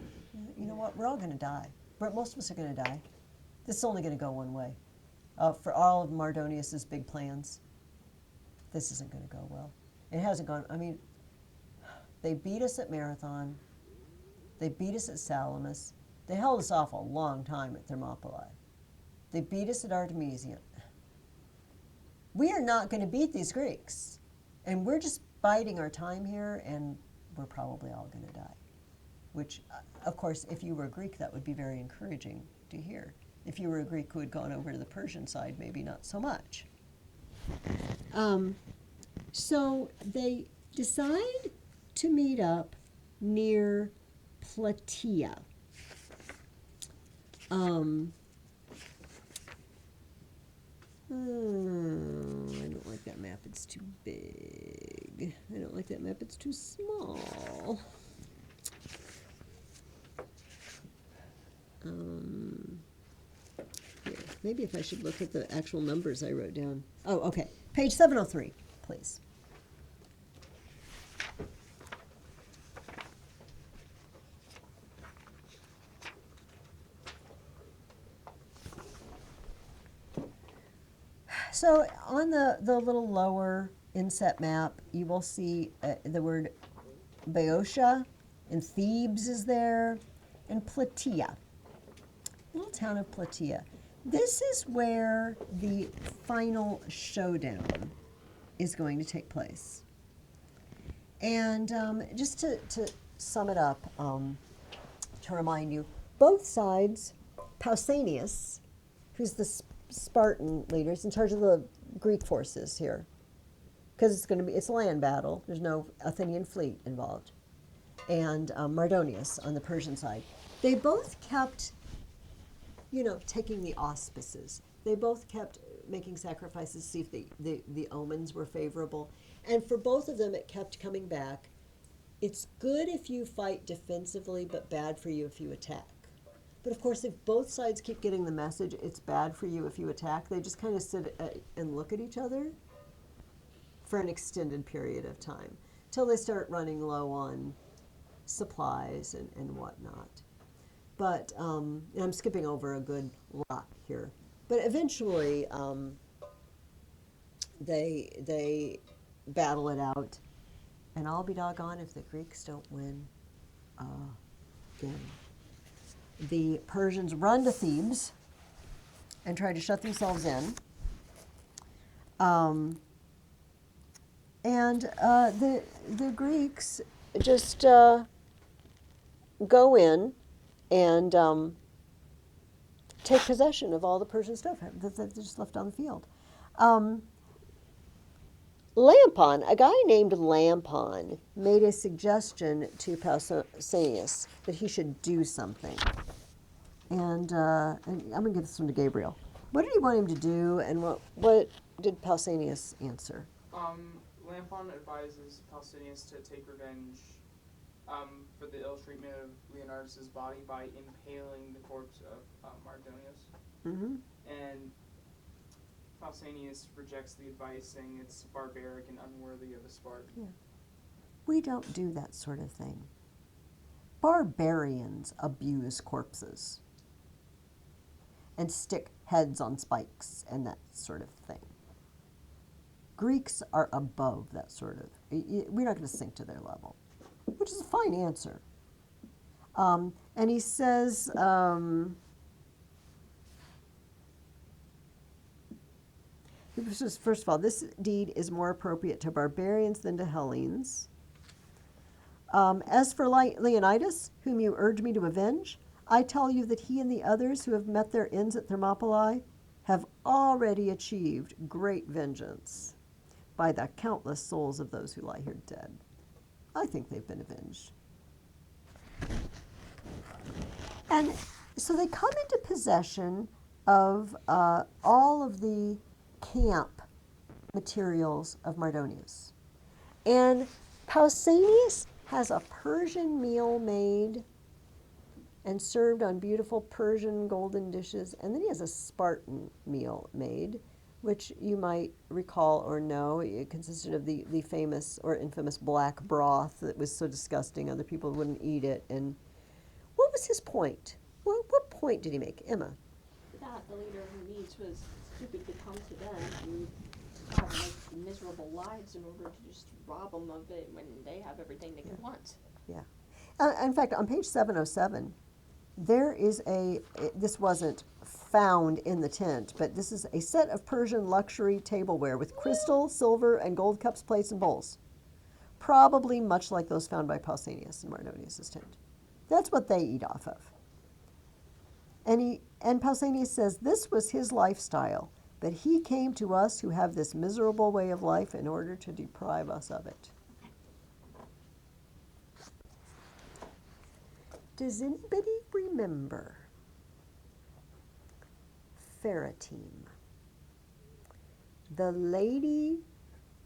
know what? We're all going to die. Most of us are going to die. This is only going to go one way. For all of Mardonius's big plans, this isn't going to go well. It hasn't gone. I mean, they beat us at Marathon. They beat us at Salamis. They held us off a long time at Thermopylae. They beat us at Artemisium. We are not going to beat these Greeks. And we're just biding our time here, and we're probably all going to die. Which, of course, if you were a Greek, that would be very encouraging to hear. If you were a Greek who had gone over to the Persian side, maybe not so much. So they decide to meet up near Plataea. I don't like that map. It's too big. I don't like that map. It's too small. Here. Maybe if I should look at the actual numbers I wrote down. Oh, okay. Page 703, please. So on the little lower inset map, you will see the word Boeotia, and Thebes is there, and Plataea, little town of Plataea. This is where the final showdown is going to take place. And just to sum it up, to remind you, both sides, Pausanias, who's the Spartan leader, is in charge of the Greek forces here, because it's a land battle. There's no Athenian fleet involved. And Mardonius on the Persian side. They both kept, taking the auspices. They both kept making sacrifices to see if the omens were favorable. And for both of them, it kept coming back. It's good if you fight defensively, but bad for you if you attack. But of course, if both sides keep getting the message, it's bad for you if you attack, they just kind of sit and look at each other for an extended period of time, till they start running low on supplies and whatnot. But and I'm skipping over a good lot here. But eventually, they battle it out, and I'll be doggone if the Greeks don't win again. The Persians run to Thebes and try to shut themselves in. And the Greeks just go in and take possession of all the Persian stuff that they just left on the field. Lampon, a guy named Lampon, made a suggestion to Pausanias that he should do something. And I'm going to give this one to Gabriel. What did he want him to do, and what did Pausanias answer? Lampon advises Pausanias to take revenge for the ill treatment of Leonardus' body by impaling the corpse of Mardonius. Mm-hmm. And Pausanias rejects the advice, saying it's barbaric and unworthy of a Spartan. We don't do that sort of thing. Barbarians abuse corpses and stick heads on spikes and that sort of thing. Greeks are above that sort of, we're not going to sink to their level, which is a fine answer. And he says, first of all, this deed is more appropriate to barbarians than to Hellenes. As for Leonidas, whom you urge me to avenge, I tell you that he and the others who have met their ends at Thermopylae have already achieved great vengeance by the countless souls of those who lie here dead. I think they've been avenged. And so they come into possession of all of the camp materials of Mardonius. And Pausanias has a Persian meal made and served on beautiful Persian golden dishes. And then he has a Spartan meal made, which you might recall or know. It consisted of the famous or infamous black broth that was so disgusting other people wouldn't eat it. And what was his point? What point did he make? Emma? That the leader of the Medes was stupid to come to them and have like miserable lives in order to just rob them of it when they have everything they could want. Yeah. In fact, on page 707, there is this wasn't found in the tent, but this is a set of Persian luxury tableware with crystal, silver, and gold cups, plates, and bowls. Probably much like those found by Pausanias in Mardonius' tent. That's what they eat off of. And Pausanias says this was his lifestyle, but he came to us who have this miserable way of life in order to deprive us of it. Does anybody remember Feratime? The lady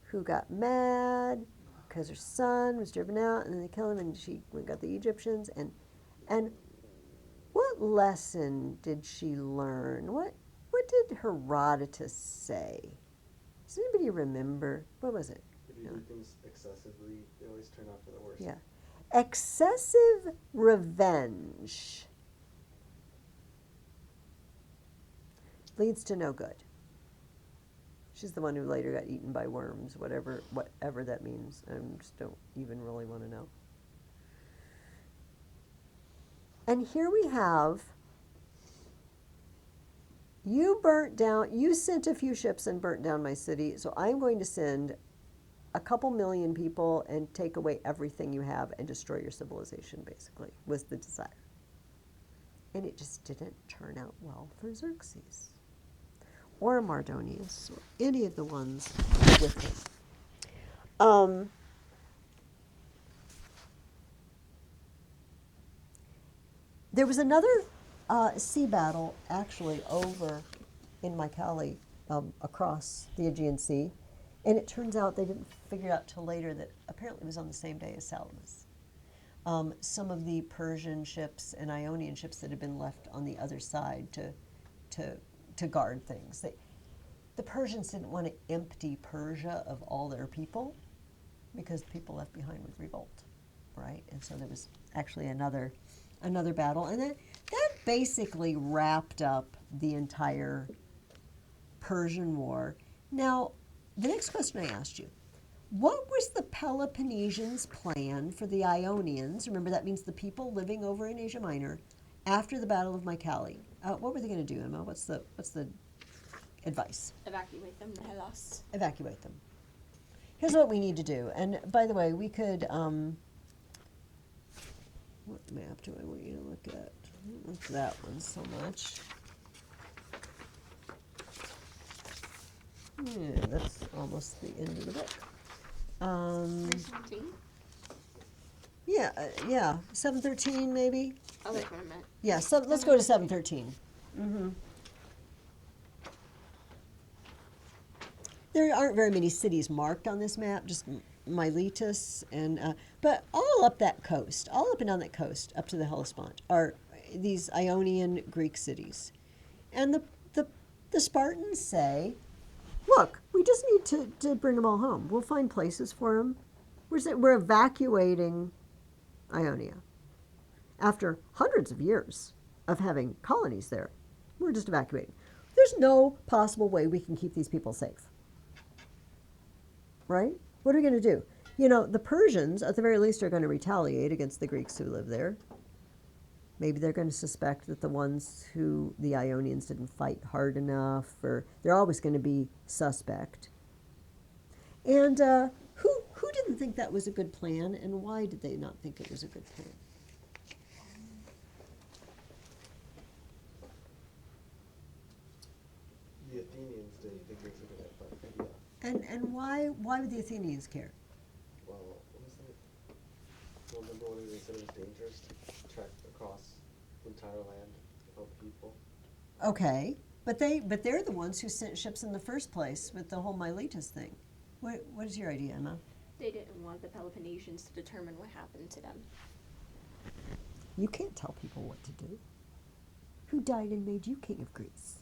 who got mad because her son was driven out and then they killed him and she went and got the Egyptians. And what lesson did she learn? What did Herodotus say? Does anybody remember? What was it? If you do things excessively, they always turn out for the worst. Yeah. Excessive revenge leads to no good. She's the one who later got eaten by worms, whatever that means. I just don't even really want to know. And here we have, you sent a few ships and burnt down my city, so I'm going to send a couple million people and take away everything you have and destroy your civilization, basically, was the desire. And it just didn't turn out well for Xerxes or Mardonius or any of the ones with him. There was another sea battle actually over in Mycale across the Aegean Sea. And it turns out they didn't figure out till later that apparently it was on the same day as Salamis. Some of the Persian ships and Ionian ships that had been left on the other side to guard things. The Persians didn't want to empty Persia of all their people because the people left behind would revolt, right? And so there was actually another battle. And that basically wrapped up the entire Persian War. Now, the next question I asked you, what was the Peloponnesians' plan for the Ionians? Remember, that means the people living over in Asia Minor after the Battle of Mycale. What were they going to do, Emma? What's the advice? Evacuate them to Hellas. Evacuate them. Here's what we need to do. And by the way, we could, what map do I want you to look at? I don't like that one so much. Yeah, that's almost the end of the book. 17? Yeah, 713 maybe? Oh, that's what I meant. Yeah, so let's go to 713. Mm-hmm. There aren't very many cities marked on this map, just Miletus and, but all up that coast, all up and down that coast, up to the Hellespont, are these Ionian Greek cities. And the Spartans say, look, we just need to bring them all home. We'll find places for them. We're evacuating Ionia. After hundreds of years of having colonies there, we're just evacuating. There's no possible way we can keep these people safe. Right? What are we going to do? You know, the Persians, at the very least, are going to retaliate against the Greeks who live there. Maybe they're going to suspect that the Ionians didn't fight hard enough, or they're always going to be suspect. And who didn't think that was a good plan, and why did they not think it was a good plan? The Athenians didn't think it was a good idea. And why would the Athenians care? Well, what was that? Well, remember when they said it was dangerous to trek across the entire land without people? Okay, but they're the ones who sent ships in the first place with the whole Miletus thing. What is your idea, Emma? They didn't want the Peloponnesians to determine what happened to them. You can't tell people what to do. Who died and made you king of Greece?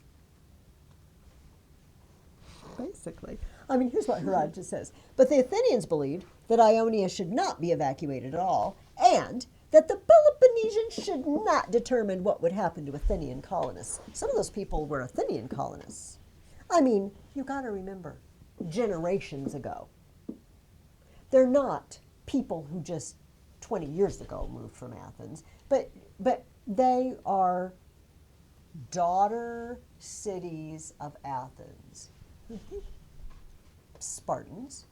Basically. I mean, here's what Herodotus says. But the Athenians believed that Ionia should not be evacuated at all, and that the Peloponnesians should not determine what would happen to Athenian colonists. Some of those people were Athenian colonists. I mean, you got to remember, generations ago. They're not people who just 20 years ago moved from Athens, but they are daughter cities of Athens. Spartans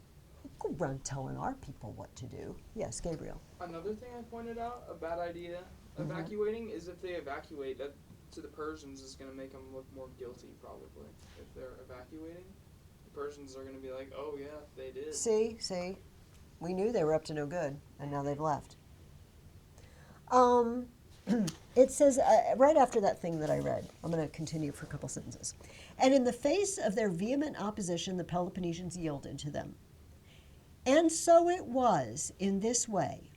go around telling our people what to do. Yes, Gabriel. Another thing I pointed out, a bad idea evacuating, is if they evacuate, that to the Persians is going to make them look more guilty, probably. If they're evacuating, the Persians are going to be like, oh yeah, they did. See, we knew they were up to no good, and now they've left. It says, right after that thing that I read, I'm going to continue for a couple sentences. And in the face of their vehement opposition, the Peloponnesians yielded to them. And so it was in this way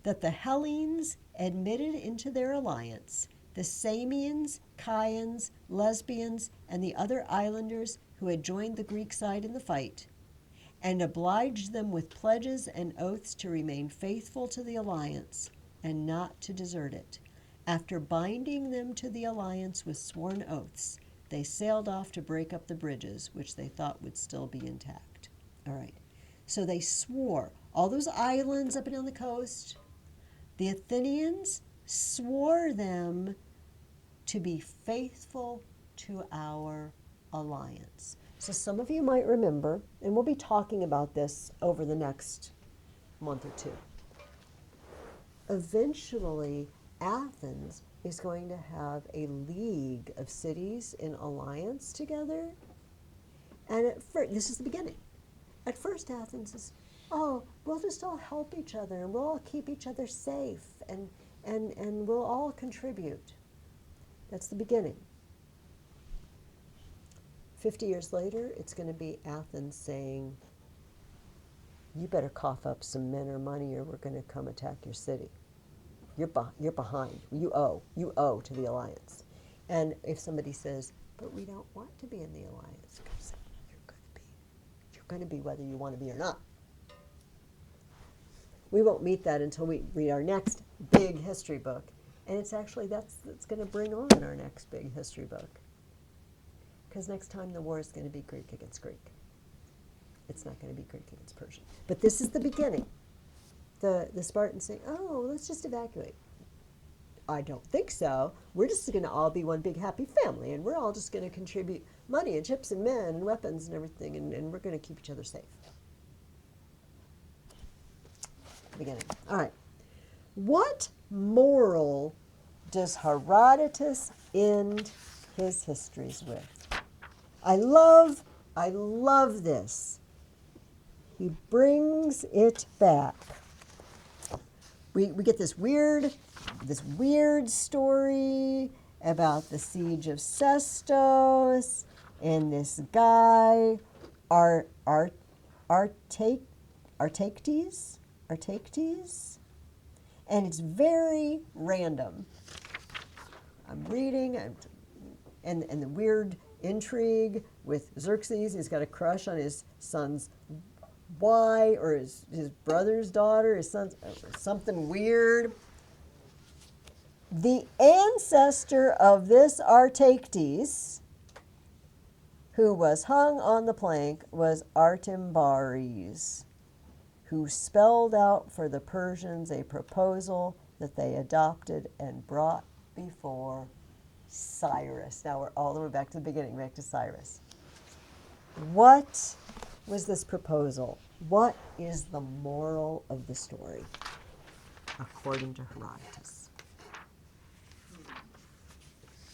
that the Hellenes admitted into their alliance the Samians, Chians, Lesbians, and the other islanders who had joined the Greek side in the fight, and obliged them with pledges and oaths to remain faithful to the alliance and not to desert it. After binding them to the alliance with sworn oaths, they sailed off to break up the bridges, which they thought would still be intact. All right. So they swore, all those islands up and down the coast, the Athenians swore them to be faithful to our alliance. So some of you might remember, and we'll be talking about this over the next month or two. Eventually, Athens is going to have a league of cities in alliance together. And at first, this is the beginning. At first, Athens is, oh, we'll just all help each other, and we'll all keep each other safe, and we'll all contribute. That's the beginning. 50 years later, it's going to be Athens saying, you better cough up some men or money or we're going to come attack your city. You're behind. You owe to the alliance. And if somebody says, but we don't want to be in the alliance, say, you're going to be whether you want to be or not. We won't meet that until we read our next big history book. And it's actually, that's going to bring on our next big history book. Because next time the war is going to be Greek against Greek. It's not going to be Greek against Persian. But this is the beginning. The Spartans saying, oh, let's just evacuate. I don't think so. We're just going to all be one big happy family, and we're all just going to contribute money and chips and men and weapons and everything, and we're going to keep each other safe. Beginning. All right. What moral does Herodotus end his histories with? I love this. He brings it back. We get this weird story about the siege of Sestos and this guy Artactes, and it's very random. I'm reading, and the weird intrigue with Xerxes. He's got a crush on his son's wife or his brother's daughter, his son's something weird. The ancestor of this Artayctes, who was hung on the plank, was Artambares, who spelled out for the Persians a proposal that they adopted and brought before Cyrus. Now we're all the way back to the beginning, back to Cyrus. What was this proposal? What is the moral of the story, according to Herodotus?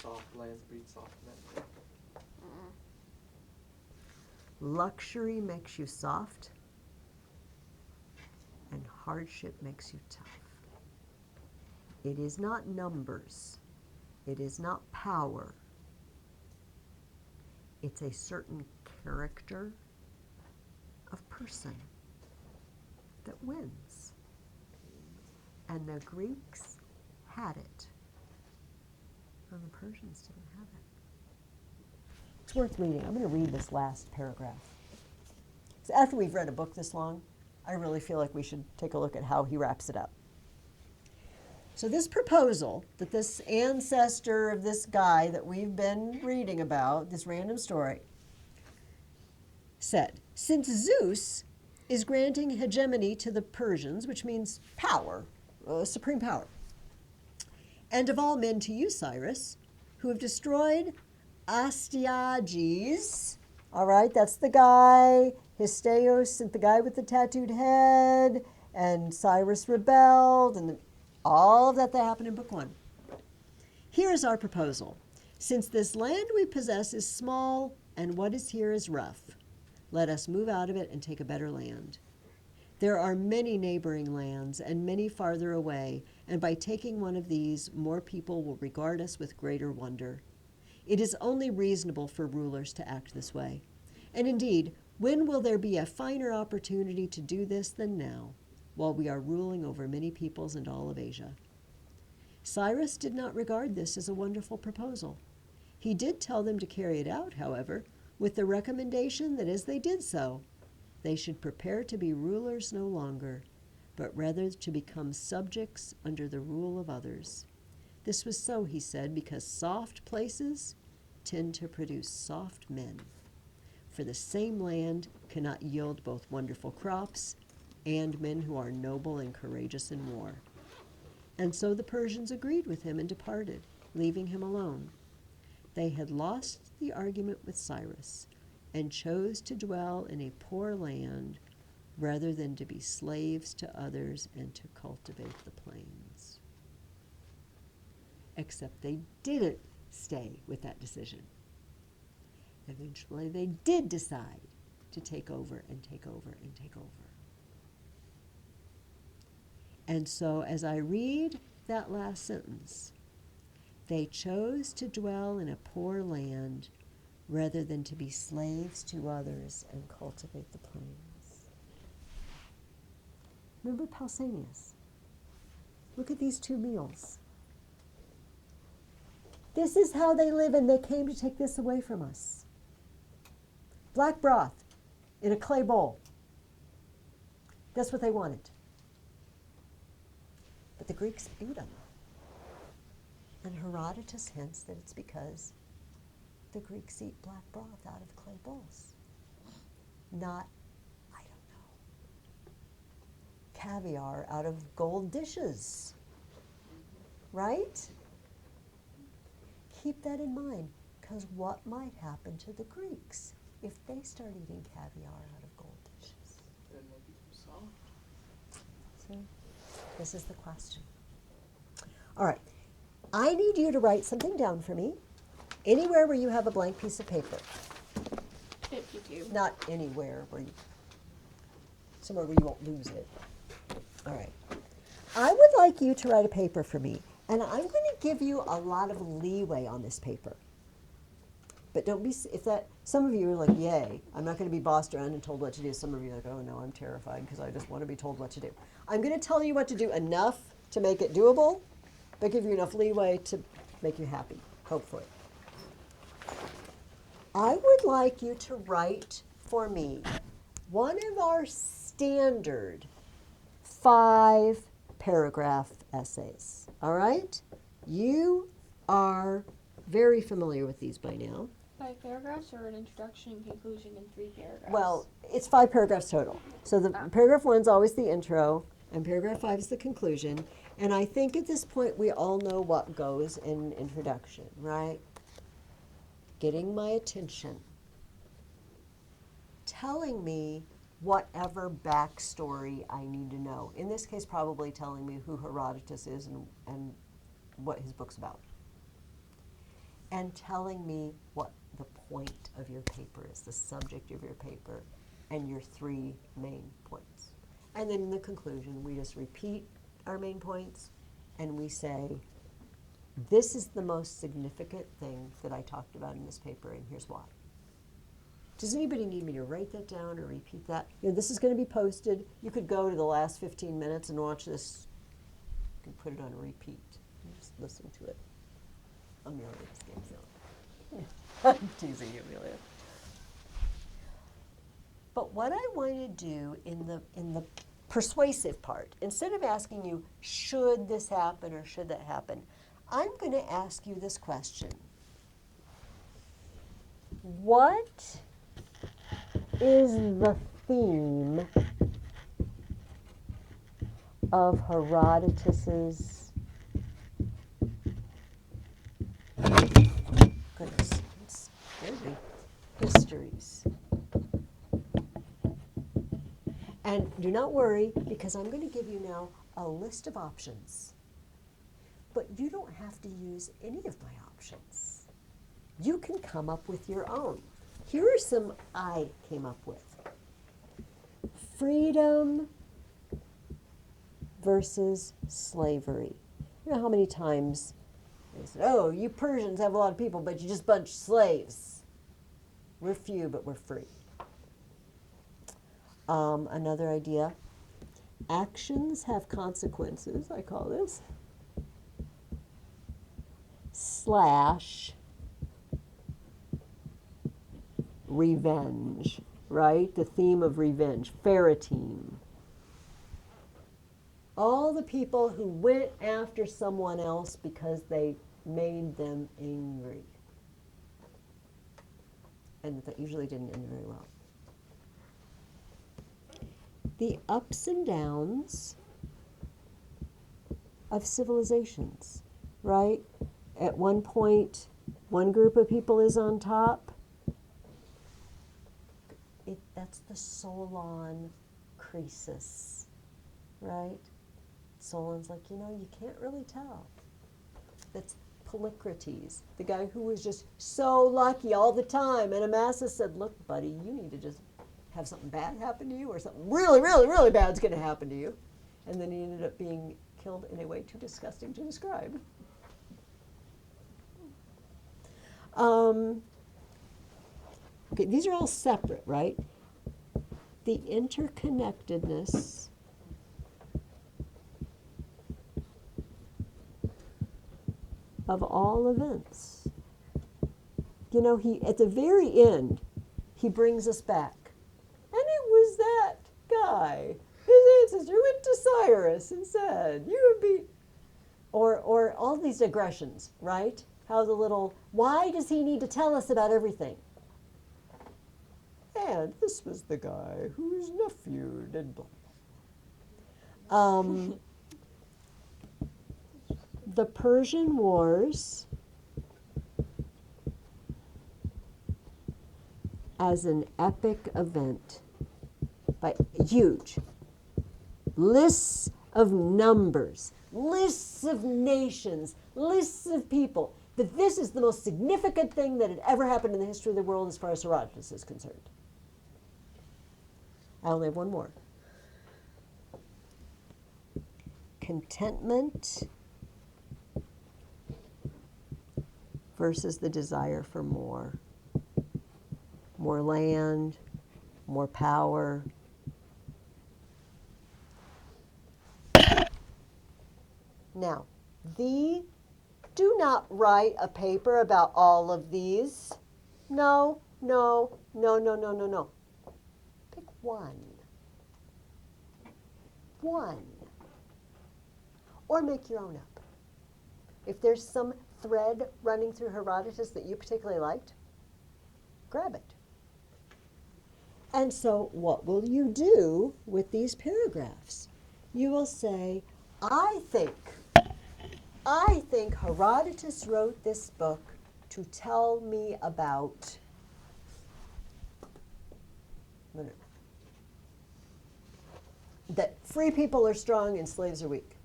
Soft lands breed soft men. Luxury makes you soft, and hardship makes you tough. It is not numbers. It is not power. It's a certain character of person that wins. And the Greeks had it, and the Persians didn't have it. It's worth reading. I'm going to read this last paragraph. So after we've read a book this long, I really feel like we should take a look at how he wraps it up. So this proposal that this ancestor of this guy that we've been reading about, this random story, said, since Zeus is granting hegemony to the Persians, which means power, supreme power, and of all men to you, Cyrus, who have destroyed Astyages, all right, that's the guy, Hysterios, and the guy with the tattooed head, and Cyrus rebelled, and all of that happened in Book 1. Here is our proposal. Since this land we possess is small, and what is here is rough, let us move out of it and take a better land. There are many neighboring lands, and many farther away, and by taking one of these, more people will regard us with greater wonder. It is only reasonable for rulers to act this way. And indeed, when will there be a finer opportunity to do this than now, while we are ruling over many peoples and all of Asia? Cyrus did not regard this as a wonderful proposal. He did tell them to carry it out, however, with the recommendation that as they did so, they should prepare to be rulers no longer, but rather to become subjects under the rule of others. This was so, he said, because soft places tend to produce soft men. For the same land cannot yield both wonderful crops and men who are noble and courageous in war. And so the Persians agreed with him and departed, leaving him alone. They had lost the argument with Cyrus and chose to dwell in a poor land rather than to be slaves to others and to cultivate the plains. Except they didn't stay with that decision. Eventually they did decide to take over and take over and take over. And so as I read that last sentence, they chose to dwell in a poor land rather than to be slaves to others and cultivate the plains. Remember Pausanias? Look at these two meals. This is how they live, and they came to take this away from us. Black broth in a clay bowl. That's what they wanted. But the Greeks ate them. And Herodotus hints that it's because the Greeks eat black broth out of clay bowls. Not, I don't know, caviar out of gold dishes. Right? Keep that in mind, because what might happen to the Greeks if they start eating caviar out of gold dishes? Then they become soft. See? This is the question. All right. I need you to write something down for me, anywhere where you have a blank piece of paper. If you do. Not anywhere where you, somewhere where you won't lose it. All right. I would like you to write a paper for me, and I'm going to give you a lot of leeway on this paper. But don't be, if that, some of you are like, yay, I'm not going to be bossed around and told what to do. Some of you are like, oh no, I'm terrified because I just want to be told what to do. I'm going to tell you what to do enough to make it doable, but give you enough leeway to make you happy, hopefully. I would like you to write for me one of our standard 5-paragraph essays. All right? You are very familiar with these by now. 5 paragraphs or an introduction, conclusion, and 3 paragraphs? Well, it's 5 paragraphs total. So the paragraph 1 is always the intro, and paragraph 5 is the conclusion. And I think at this point we all know what goes in introduction, right? Getting my attention. Telling me whatever backstory I need to know. In this case, probably telling me who Herodotus is and what his book's about. And telling me what the point of your paper is, the subject of your paper, and your 3 main points. And then in the conclusion, we just repeat our main points, and we say, this is the most significant thing that I talked about in this paper, and here's why. Does anybody need me to write that down or repeat that? You know, this is going to be posted. You could go to the last 15 minutes and watch this. You can put it on repeat and just listen to it. Amelia just gave me I'm teasing you, Amelia. But what I want to do in the persuasive part, instead of asking you, should this happen or should that happen, I'm going to ask you this question. What is the theme of Herodotus's goodness, it's scary, histories? And do not worry, because I'm going to give you now a list of options. But you don't have to use any of my options. You can come up with your own. Here are some I came up with. Freedom versus slavery. You know how many times they said, oh, you Persians have a lot of people, but you just bunch of slaves. We're few, but we're free. Another idea, actions have consequences, I call this, / revenge, right? The theme of revenge, Ferritine. All the people who went after someone else because they made them angry. And that usually didn't end very well. The ups and downs of civilizations, right? At one point, one group of people is on top. That's the Solon crisis, right? Solon's like, you can't really tell. That's Polycrates, the guy who was just so lucky all the time. And Amasis said, look, buddy, you need to just have something bad happen to you, or something really, really, really bad's going to happen to you. And then he ended up being killed in a way too disgusting to describe. Okay, these are all separate, right? The interconnectedness of all events. He at the very end, he brings us back. And it was that guy. His ancestor went to Cyrus and said, you would be, or all these digressions, right? How why does he need to tell us about everything? And this was the guy whose nephew did blah. The Persian Wars as an epic event, by huge lists of numbers, lists of nations, lists of people, that this is the most significant thing that had ever happened in the history of the world as far as Herodotus is concerned. I only have one more. Contentment versus the desire for more. More land, more power. Now, do not write a paper about all of these. No, no, no, no, no, no, no. Pick one. One. Or make your own up. If there's some thread running through Herodotus that you particularly liked, grab it. And so what will you do with these paragraphs? You will say, I think Herodotus wrote this book to tell me about that free people are strong and slaves are weak.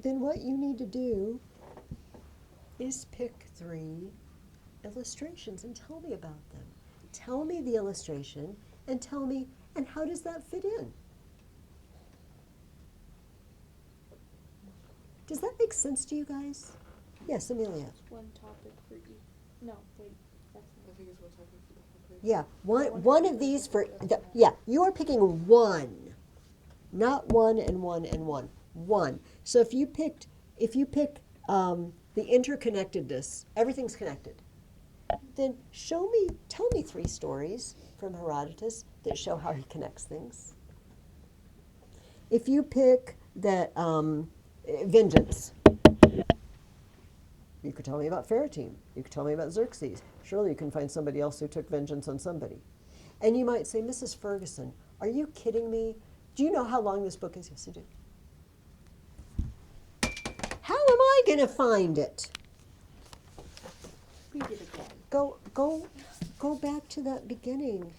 Then what you need to do is pick 3 illustrations and tell me about them. Tell me the illustration and tell me, and how does that fit in? Does that make sense to you guys? Yes, Amelia. One topic for each. No, wait, that's I not. think it's one topic for the whole page. Yeah, one of these for, yeah, you are picking one, not one and one and one. One. So if you pick the interconnectedness, everything's connected, then tell me 3 stories from Herodotus that show how he connects things. If you pick that vengeance, you could tell me about Pharatime. You could tell me about Xerxes. Surely you can find somebody else who took vengeance on somebody. And you might say, Mrs. Ferguson, are you kidding me? Do you know how long this book is? Yes, I do. How am I going to find it? Read it again. Go back to that beginning.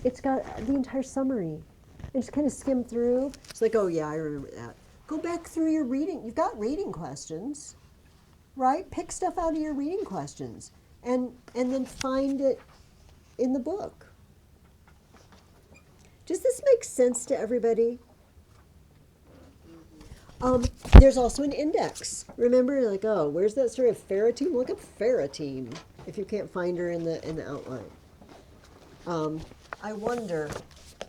It's got the entire summary. And just kind of skim through. It's like, oh yeah, I remember that. Go back through your reading. You've got reading questions, right? Pick stuff out of your reading questions, and then find it in the book. Does this make sense to everybody? There's also an index. Remember, like, oh, where's that story of Pharatime? Look up Pharatime if you can't find her in the outline. I wonder.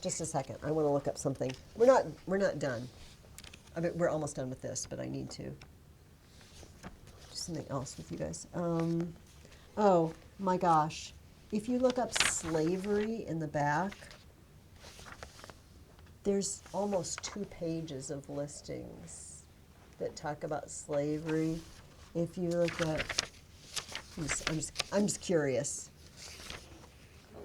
Just a second. I want to look up something. We're not done. I mean, we're almost done with this, but I need to do something else with you guys. Oh my gosh! If you look up slavery in the back, there's almost 2 pages of listings that talk about slavery. If you look at, I'm just curious.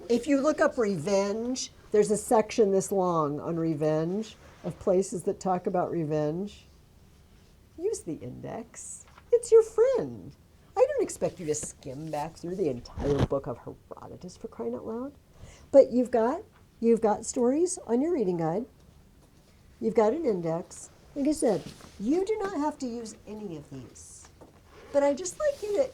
If you look up revenge, there's a section this long on revenge of places that talk about revenge. Use the index. It's your friend. I don't expect you to skim back through the entire book of Herodotus, for crying out loud. But you've got stories on your reading guide. You've got an index. Like I said, you do not have to use any of these. But I just like you to,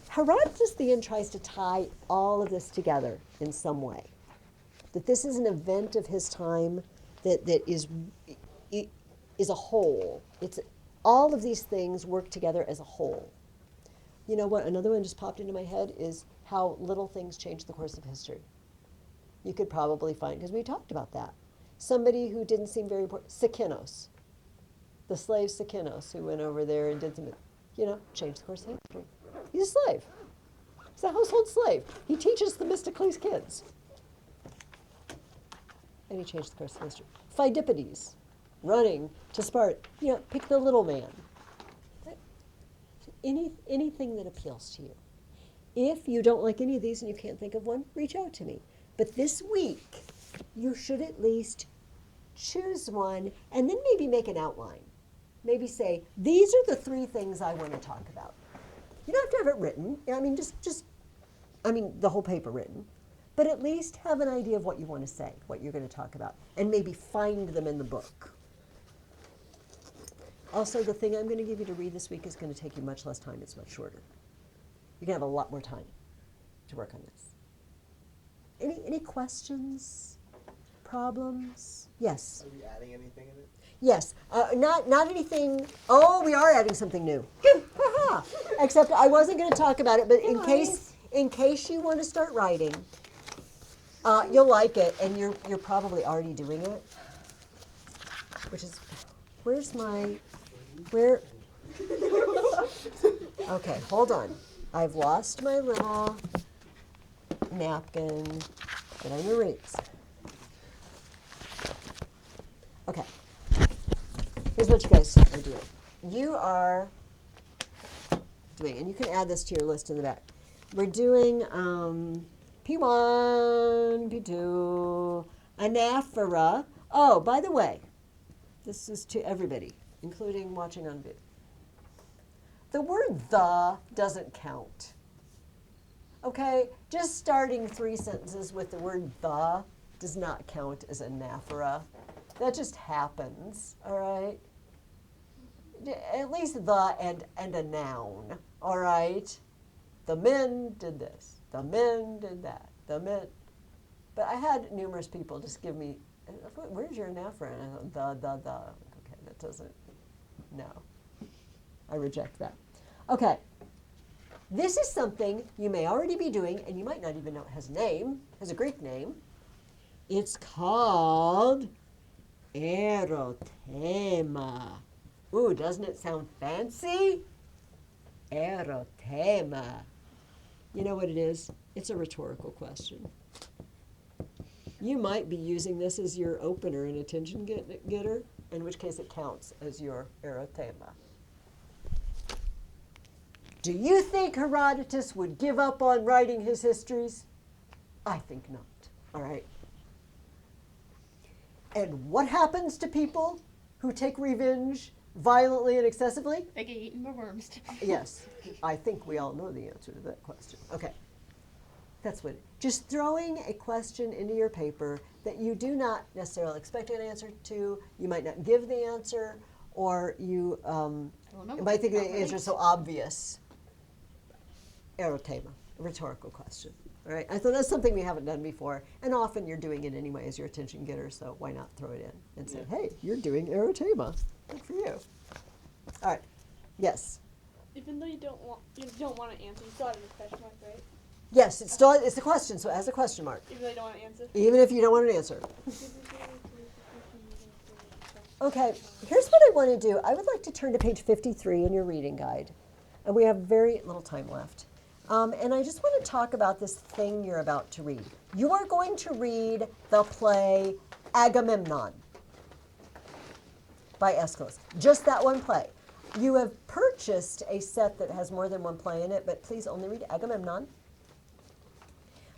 Herodotus the end tries to tie all of this together in some way. That this is an event of his time that is a whole. It's all of these things work together as a whole. You know what? Another one just popped into my head is how little things change the course of history. You could probably find, because we talked about that. Somebody who didn't seem very important, Sikinos, the slave Sikinos, who went over there and did some, changed the course of history. He's a slave. He's a household slave. He teaches Themistocles kids. And he changed the course of history. Pheidippides, running to Sparta. Pick the little man. Anything that appeals to you. If you don't like any of these and you can't think of one, reach out to me. But this week, you should at least choose one and then maybe make an outline. Maybe say, these are the 3 things I want to talk about. You don't have to have it written. I mean, the whole paper written. But at least have an idea of what you want to say, what you're going to talk about, and maybe find them in the book. Also, the thing I'm going to give you to read this week is going to take you much less time. It's much shorter. You're going to have a lot more time to work on this. Any questions? Problems? Yes? Are we adding anything in it? Yes. Not anything. Oh, we are adding something new. Ha-ha. Except I wasn't going to talk about it, but in case you want to start writing, you'll like it, and you're probably already doing it. Which is, where Okay, hold on. I've lost my little napkin that I'm gonna read. Okay. Here's what you guys are doing. You are doing, and you can add this to your list in the back. We're doing P1, P2, anaphora. Oh, by the way, this is to everybody, including watching on video. The word the doesn't count. Okay? Just starting 3 sentences with the word the does not count as anaphora. That just happens, all right? At least the and a noun, all right? The men did this. The men did that. The men. But I had numerous people just give me, where's your anaphora? And I thought, the. Okay, that doesn't, no. I reject that. Okay. This is something you may already be doing, and you might not even know it has a name, has a Greek name. It's called erotema. Ooh, doesn't it sound fancy? Erotema. You know what it is? It's a rhetorical question. You might be using this as your opener and attention getter, in which case it counts as your erotema. Do you think Herodotus would give up on writing his histories? I think not. All right. And what happens to people who take revenge violently and excessively? They get eaten by worms. Yes, I think we all know the answer to that question. Okay, that's what. Just throwing a question into your paper that you do not necessarily expect an answer to, you might not give the answer, or you might think the answer is so obvious. Erotema, a rhetorical question. All right, I thought that's something we haven't done before, and often you're doing it anyway as your attention getter, so why not throw it in and say, hey, you're doing erotema. Good for you. All right, yes. Even though you don't want to answer, you still have a question mark, right? Yes, it's a question, so it has a question mark. Even though you don't want to answer. Even if you don't want an answer. Okay, here's what I want to do. I would like to turn to page 53 in your reading guide. And we have very little time left. And I just want to talk about this thing you're about to read. You are going to read the play Agamemnon by Aeschylus. Just that one play. You have purchased a set that has more than one play in it, but please only read Agamemnon.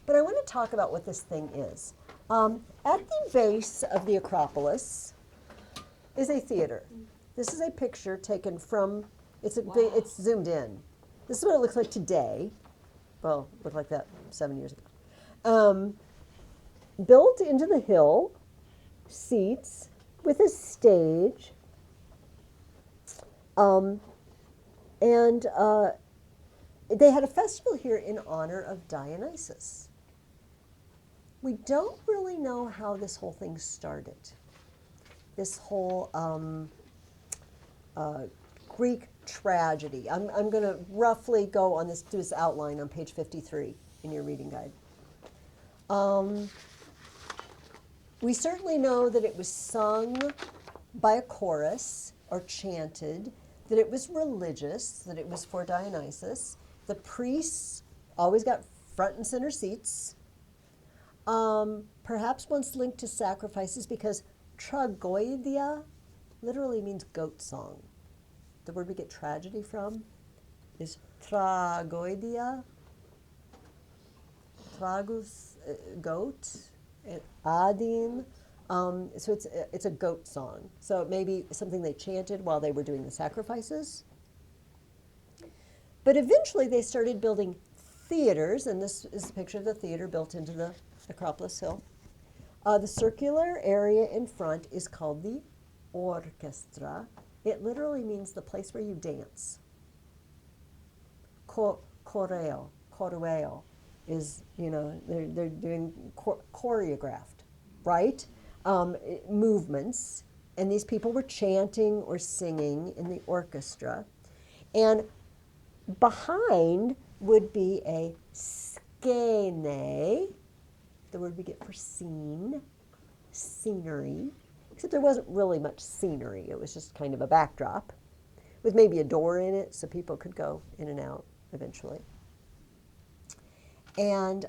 But I want to talk about what this thing is. At the base of the Acropolis is a theater. This is a picture taken from, it's zoomed in. This is what it looks like today. Well, it looked like that 7 years ago. Built into the hill, seats with a stage. And they had a festival here in honor of Dionysus. We don't really know how this whole thing started. This whole Greek tragedy. I'm going to roughly go on this, do this outline on page 53 in your reading guide. We certainly know that it was sung by a chorus or chanted, that it was religious, that it was for Dionysus. The priests always got front and center seats. Perhaps once linked to sacrifices because tragoidia literally means goat song. The word we get tragedy from is tragoidia, tragus, goat, and adim. So it's a goat song. So it may be something they chanted while they were doing the sacrifices. But eventually they started building theaters, and this is a picture of the theater built into the Acropolis Hill. The circular area in front is called the orchestra. It literally means the place where you dance. Choreo is, they're doing choreographed, right? Movements. And these people were chanting or singing in the orchestra. And behind would be a skene, the word we get for scene, scenery. Except there wasn't really much scenery. It was just kind of a backdrop with maybe a door in it so people could go in and out eventually. And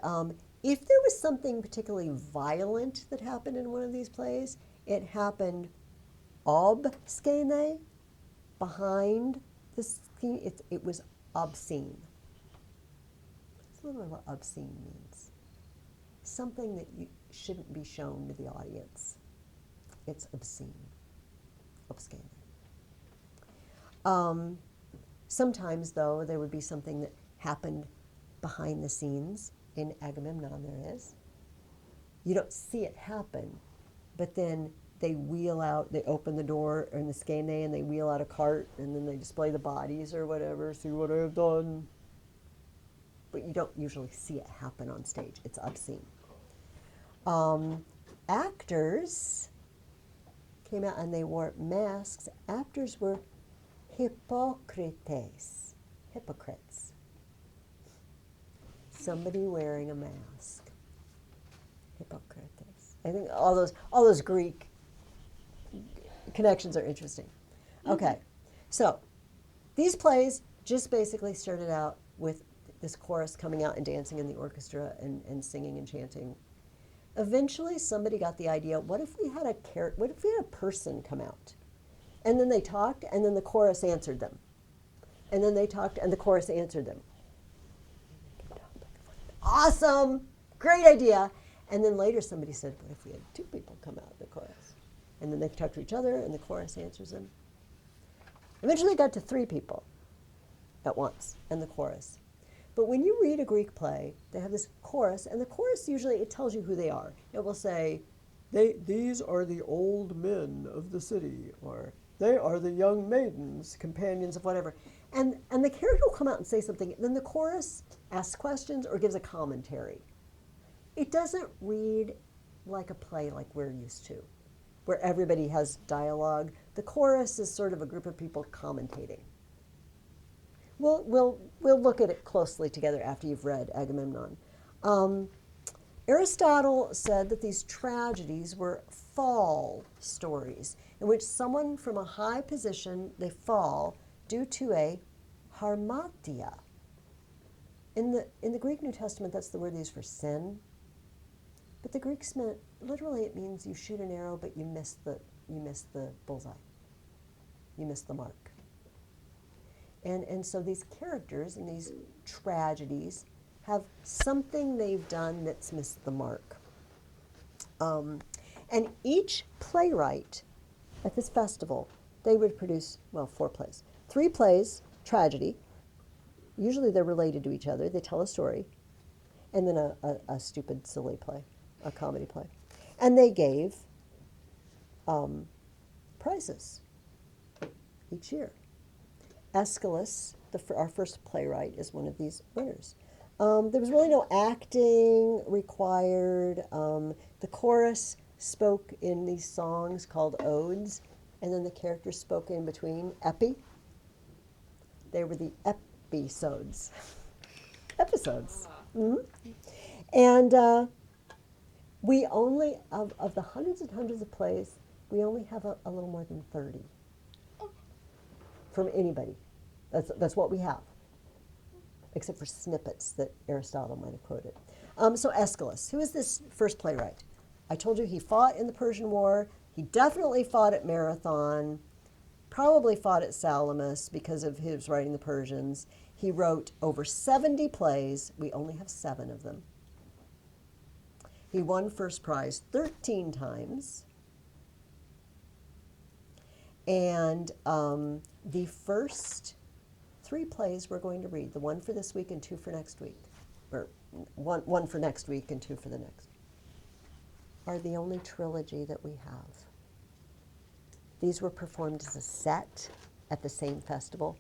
if there was something particularly violent that happened in one of these plays, it happened obscene, behind the scene. It was obscene. That's literally what obscene means. Something that you shouldn't be shown to the audience. It's obscene, obscene. Sometimes, though, there would be something that happened behind the scenes. In Agamemnon there is. You don't see it happen, but then they wheel out, they open the door in the Skene and they wheel out a cart and then they display the bodies or whatever, see what I have done. But you don't usually see it happen on stage. It's obscene. Actors came out and they wore masks. Actors were hypocrites, hypocrites. Somebody wearing a mask. Hippocrates. I think all those Greek connections are interesting. Okay, so these plays just basically started out with this chorus coming out and dancing in the orchestra and singing and chanting. Eventually, somebody got the idea: what if we had a person come out, and then they talked, and then the chorus answered them, and then they talked, and the chorus answered them. Awesome, great idea. And then later somebody said, what if we had two people come out of the chorus? And then they talk to each other and the chorus answers them. Eventually it got to three people at once and the chorus. But when you read a Greek play, they have this chorus, and the chorus usually, it tells you who they are. It will say, these are the old men of the city, or they are the young maidens, companions of whatever. And the character will come out and say something, then the chorus asks questions or gives a commentary. It doesn't read like a play like we're used to, where everybody has dialogue. The chorus is sort of a group of people commentating. We'll look at it closely together after you've read Agamemnon. Aristotle said that these tragedies were fall stories, in which someone from a high position, they fall due to a harmatia. In the Greek New Testament, that's the word they use for sin. But the Greeks meant, literally it means you shoot an arrow, but you miss the bullseye. You miss the mark. And so these characters in these tragedies have something they've done that's missed the mark. And each playwright at this festival, they would produce, 4 plays. 3 plays, tragedy. Usually they're related to each other. They tell a story. And then a stupid, silly play, a comedy play. And they gave prizes each year. Aeschylus, our first playwright, is one of these winners. There was really no acting required. The chorus spoke in these songs called odes, and then the characters spoke in between, epi. They were the episodes. Episodes. Mm-hmm. And we only, of the hundreds and hundreds of plays, we only have a little more than 30 from anybody. That's what we have, except for snippets that Aristotle might have quoted. So Aeschylus, who is this first playwright? I told you he fought in the Persian War. He definitely fought at Marathon, probably fought at Salamis because of his writing the Persians. He wrote over 70 plays. We only have 7 of them. He won first prize 13 times. And the first 3 plays we're going to read, the one for this week and 2 for next week, or one for next week and 2 for the next, are the only trilogy that we have. These were performed as a set at the same festival.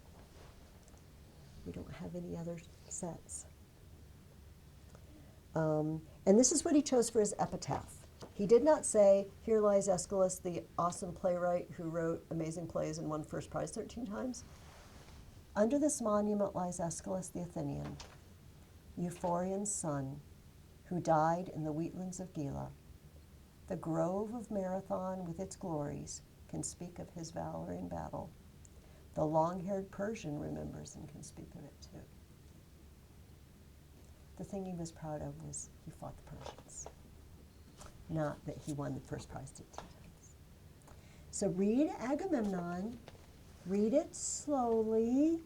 We don't have any other sets. And this is what he chose for his epitaph. He did not say, here lies Aeschylus, the awesome playwright who wrote amazing plays and won first prize 13 times. Under this monument lies Aeschylus the Athenian, Euphorion's son, who died in the wheatlands of Gela. The grove of Marathon with its glories can speak of his valor in battle. The long-haired Persian remembers and can speak of it too. The thing he was proud of was he fought the Persians, not that he won the first prize at tennis. So read Agamemnon, read it slowly.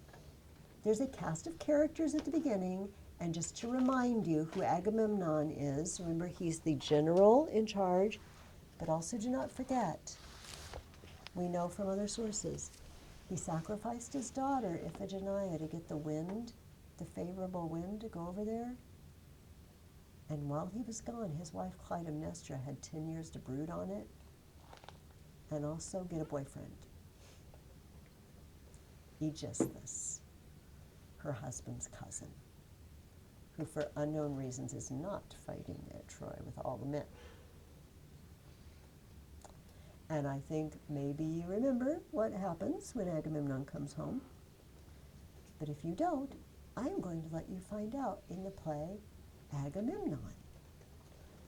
There's a cast of characters at the beginning, and just to remind you who Agamemnon is, remember he's the general in charge, but also do not forget, we know from other sources, he sacrificed his daughter Iphigenia to get the wind, the favorable wind to go over there. And while he was gone, his wife Clytemnestra had 10 years to brood on it and also get a boyfriend. Aegisthus, her husband's cousin, who for unknown reasons is not fighting at Troy with all the men. And I think maybe you remember what happens when Agamemnon comes home. But if you don't, I am going to let you find out in the play Agamemnon,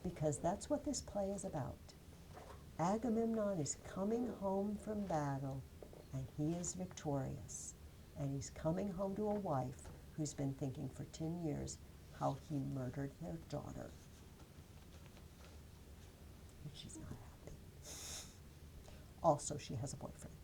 because that's what this play is about. Agamemnon is coming home from battle, and he is victorious. And he's coming home to a wife who's been thinking for 10 years how he murdered their daughter. And she's not happy. Also, she has a boyfriend.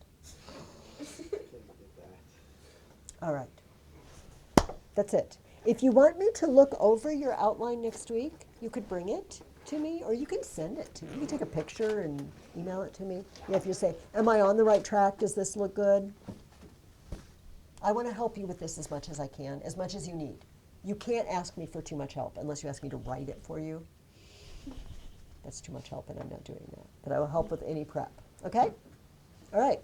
Can't get that. All right. That's it. If you want me to look over your outline next week, you could bring it to me, or you can send it to me. You can take a picture and email it to me. Yeah, if you say, am I on the right track? Does this look good? I want to help you with this as much as I can, as much as you need. You can't ask me for too much help unless you ask me to write it for you. That's too much help, and I'm not doing that. But I will help with any prep. Okay? All right.